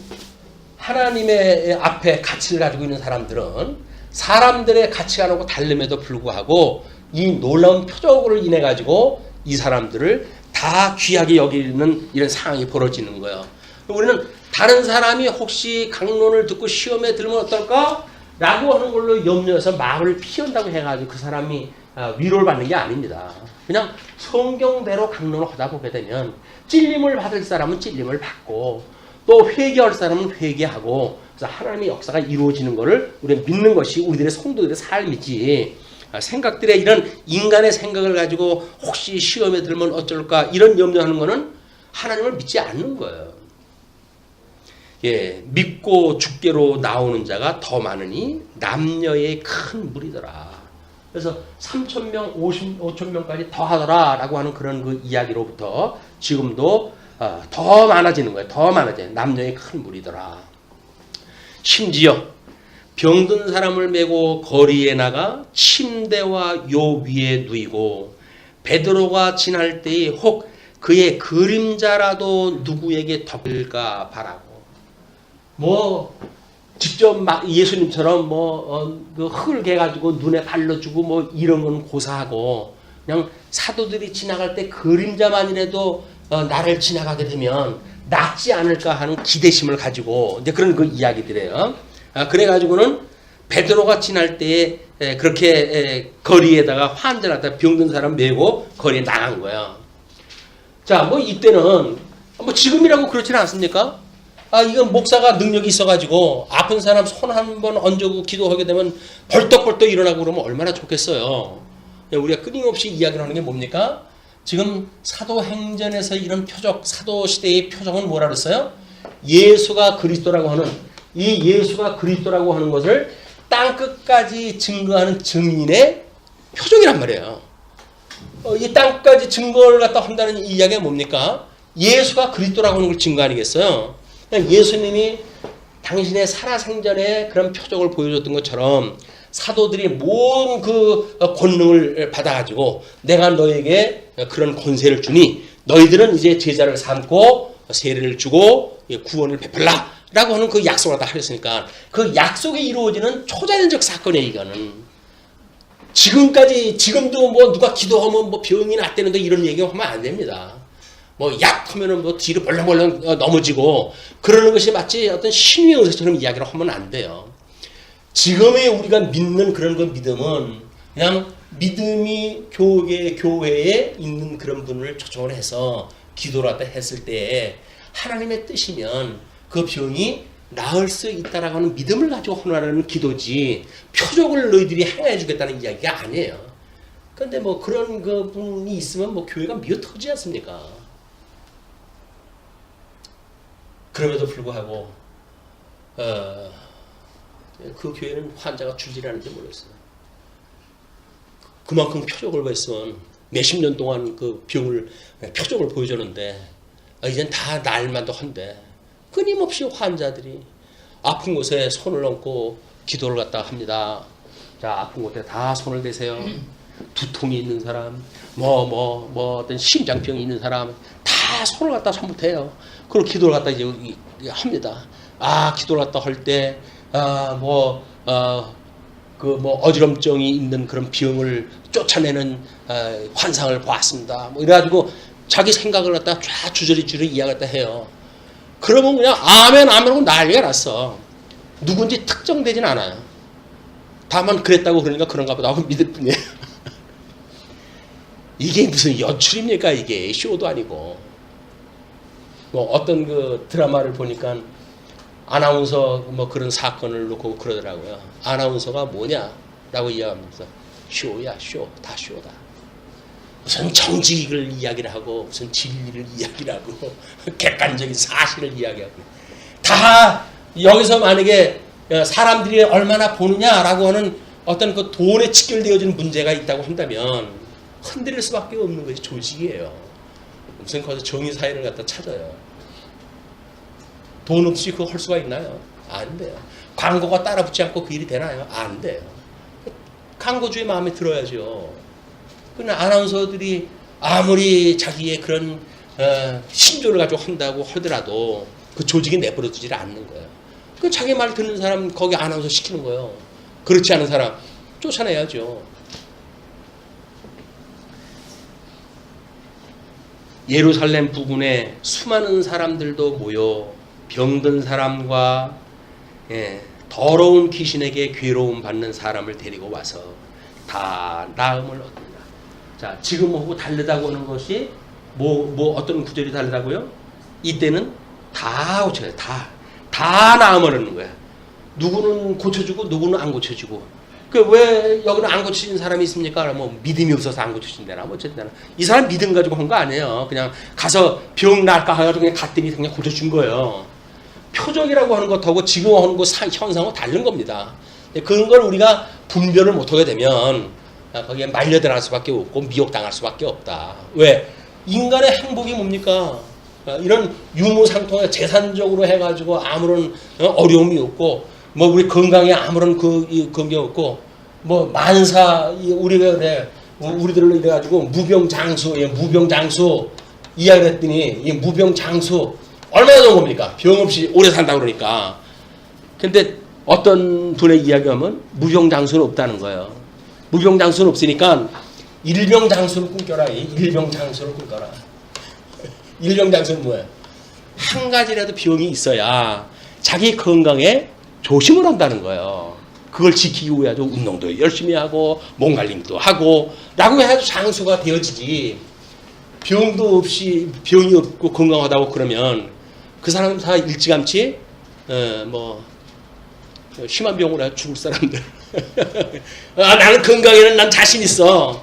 하나님의 앞에 가치를 가지고 있는 사람들은 사람들의 가치관하고 다름에도 불구하고 이 놀라운 표적을 인해 가지고 이 사람들을 다 귀하게 여기는 이런 상황이 벌어지는 거예요. 우리는 다른 사람이 혹시 강론을 듣고 시험에 들면 어떨까? 라고 하는 걸로 염려해서 마음을 피한다고 해가지고 그 사람이 위로를 받는 게 아닙니다. 그냥 성경대로 강론을 하다 보게 되면 찔림을 받을 사람은 찔림을 받고 또 회개할 사람은 회개하고 그래서 하나님의 역사가 이루어지는 것을 우리가 믿는 것이 우리들의 성도들의 삶이지 생각들의 이런 인간의 생각을 가지고 혹시 시험에 들면 어쩔까 이런 염려하는 것은 하나님을 믿지 않는 거예요. 예, 믿고 죽게로 나오는 자가 더 많으니 남녀의 큰 무리더라. 그래서 3,000명, 5,000명까지 더 하더라 라고 하는 그런 그 이야기로부터 지금도 더 많아지는 거예요. 더 많아져요. 남녀의 큰 무리더라. 심지어 병든 사람을 메고 거리에 나가 침대와 요 위에 누이고 베드로가 지날 때에 혹 그의 그림자라도 누구에게 덮일까 바라고 뭐 직접 막 예수님처럼 그 흙을 개가지고 눈에 발라주고 뭐 이런 건 고사하고 그냥 사도들이 지나갈 때 그림자만이라도 나를 지나가게 되면 낫지 않을까 하는 기대심을 가지고 이제 그런 그 이야기들이에요. 그래가지고는 베드로가 지날 때에 그렇게 거리에다가 환자를 갖다 병든 사람 메고 거리에 나간 거예요. 자, 뭐 이때는 뭐 지금이라고 그렇지는 않습니까? 이건 목사가 능력이 있어가지고 아픈 사람 손 한 번 얹고 기도하게 되면 벌떡벌떡 일어나고 그러면 얼마나 좋겠어요. 우리가 끊임없이 이야기를 하는 게 뭡니까? 지금 사도행전에서 이런 표적, 사도시대의 표적은 뭐라 그랬어요? 예수가 그리스도라고 하는 이 예수가 그리스도라고 하는 것을 땅끝까지 증거하는 증인의 표적이란 말이에요. 이 땅끝까지 증거를 갖다 한다는 이 이야기가 뭡니까? 예수가 그리스도라고 하는 걸 증거 아니겠어요? 예수님이 당신의 살아생전에 그런 표적을 보여줬던 것처럼 사도들이 모든 그 권능을 받아가지고 내가 너에게 그런 권세를 주니 너희들은 이제 제자를 삼고 세례를 주고 구원을 베풀라 라고 하는 그 약속을 다 하셨으니까 그 약속이 이루어지는 초자연적 사건이에요. 이거는 지금도 뭐 누가 기도하면 뭐 병이 낫다는데 이런 얘기 하면 안 됩니다. 뭐 약하면은 뭐 뒤로 벌렁벌렁 넘어지고 그러는 것이 마치 어떤 신의 은사처럼 이야기를 하면 안 돼요. 지금의 우리가 믿는 그런 그 믿음은 그냥 믿음이 교회에 있는 그런 분을 초청을 해서 기도를 하다 했을 때 하나님의 뜻이면 그 병이 나을 수 있다라고 하는 믿음을 가지고 헌화하는 기도지 표적을 너희들이 행해 주겠다는 이야기가 아니에요. 그런데 뭐 그런 그 분이 있으면 뭐 교회가 미어 터지지 않습니까? 그럼에도 불구하고 그 교회는 환자가 줄질 않는지 모르겠어요. 그만큼 표적을 봤으면 몇십 년 동안 그 병을 표적을 보여줬는데 이젠 다 날만도 한데 끊임없이 환자들이 아픈 곳에 손을 얹고 기도를 갖다 합니다. 자, 아픈 곳에 다 손을 대세요. 두통이 있는 사람, 어떤 심장병이 있는 사람 다 손을 갖다 손붙해요. 그걸 기도를 갖다 이제 합니다. 기도를 갖다 할 때 어지럼증이 있는 그런 병을 쫓아내는 환상을 보았습니다. 뭐 이래가지고 자기 생각을 갖다 쫙 주저리 이야기했다 해요. 그러면 그냥 아멘 하고 난리가 났어. 누군지 특정되진 않아요. 다만 그랬다고 그러니까 그런가 보다 하고 믿을 뿐이에요. 이게 무슨 연출입니까? 이게 쇼도 아니고. 뭐 어떤 그 드라마를 보니까 아나운서 뭐 그런 사건을 놓고 그러더라고요. 아나운서가 뭐냐라고 이야기하면서 쇼야, 쇼. 다 쇼다. 무슨 정직을 이야기를 하고 무슨 진리를 이야기를 하고 객관적인 사실을 이야기하고 다 여기서 만약에 사람들이 얼마나 보느냐라고 하는 어떤 그 돈에 직결되어진 문제가 있다고 한다면 흔들릴 수밖에 없는 것이 조직이에요. 무슨 거기서 정의사회를 갖다 찾아요. 돈 없이 그거 할 수가 있나요? 안 돼요. 광고가 따라붙지 않고 그 일이 되나요? 안 돼요. 광고주의 마음에 들어야죠. 그러나 아나운서들이 아무리 자기의 그런 신조를 가지고 한다고 하더라도 그 조직이 내버려 두지를 않는 거예요. 그 자기 말 듣는 사람 거기 아나운서 시키는 거예요. 그렇지 않은 사람 쫓아내야죠. 예루살렘 부근에 수많은 사람들도 모여 병든 사람과 더러운 귀신에게 괴로움 받는 사람을 데리고 와서 다 나음을 얻느니라. 자, 지금하고 다르다고 하는 것이 뭐 어떤 구절이 다르다고요? 이때는 다 고쳐요. 다 나음을 얻는 거야. 누구는 고쳐주고 누구는 안 고쳐주고. 그 왜 여기는 안 고쳐진 사람이 있습니까? 뭐 믿음이 없어서 안 고쳐진다나 뭐 어쨌든 이 사람 믿음 가지고 한 거 아니에요. 그냥 가서 병 날까 해가지고 그냥 갔더니 그냥 고쳐준 거예요. 표적이라고 하는 것하고 지금 하는 거 현상은 다른 겁니다. 그런 걸 우리가 분별을 못하게 되면 거기에 말려들어갈 수밖에 없고 미혹당할 수밖에 없다. 왜? 인간의 행복이 뭡니까? 이런 유무상통에 재산적으로 해가지고 아무런 어려움이 없고 뭐 우리 건강에 아무런 그게 없고 뭐 만사 우리가 그래 우리들로 이래가지고 무병장수 이야기를 했더니 이 무병장수 얼마나 좋은 겁니까? 병 없이 오래 산다 그러니까. 근데 어떤 분의 이야기하면 무병장수는 없다는 거예요. 무병장수는 없으니까 일병장수를 꿈꿔라. 일병장수를 꿈꿔라. 일병장수는 뭐예요? 한 가지라도 병이 있어야 자기 건강에 조심을 한다는 거예요. 그걸 지키기 위해서 운동도 열심히 하고 몸관리도 하고 라고 해서 장수가 되어지지. 병도 없이 병이 없고 건강하다고 그러면 그 사람 다 일찌감치 뭐 심한 병으로 해서 죽을 사람들. 아, 나는 건강에는 난 자신 있어.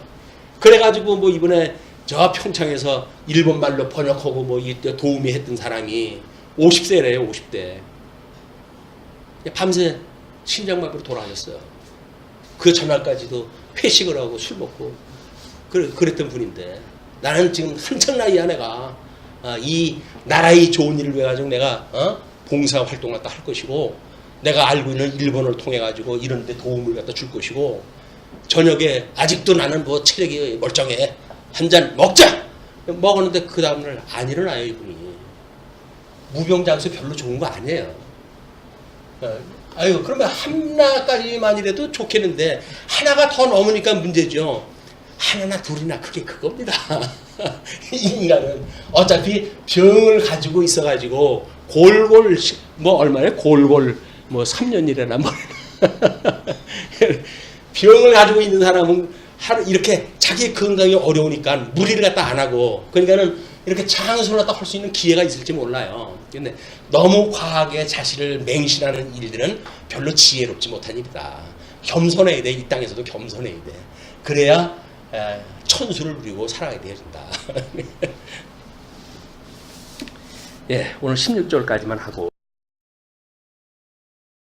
그래가지고 뭐 이번에 저 평창에서 일본 말로 번역하고 뭐 도우미 했던 사람이 50세래요, 50대. 밤새 심장마비로 돌아가셨어요. 그 전날까지도 회식을 하고 술 먹고 그랬던 분인데 나는 지금 한창 나이야 내가 이 나라의 좋은 일을 위해 가지고 내가 봉사 활동을 갖다 할 것이고 내가 알고 있는 일본을 통해 가지고 이런 데 도움을 갖다 줄 것이고 저녁에 아직도 나는 뭐 체력이 멀쩡해 한 잔 먹자 먹었는데 그 다음날 안 일어나요 이분이. 무병장수 별로 좋은 거 아니에요. 아유 그러면 하나까지만이라도 좋겠는데 하나가 더 넘으니까 문제죠. 하나나 둘이나 그게 그겁니다. 인간은 어차피 병을 가지고 있어가지고 골골 뭐 얼마나 골골 뭐 3년이라나 뭐 병을 가지고 있는 사람은 하루 이렇게 자기 건강이 어려우니까 무리를 갖다 안 하고 그러니까는 이렇게 장수를 갖다 할 수 있는 기회가 있을지 몰라요. 근데 너무 과하게 자신을 맹신하는 일들은 별로 지혜롭지 못한 일이다. 겸손해야 돼. 이 땅에서도 겸손해야 돼. 그래야 천수를 누리고 살아야 된다. 예, 오늘 16절까지만 하고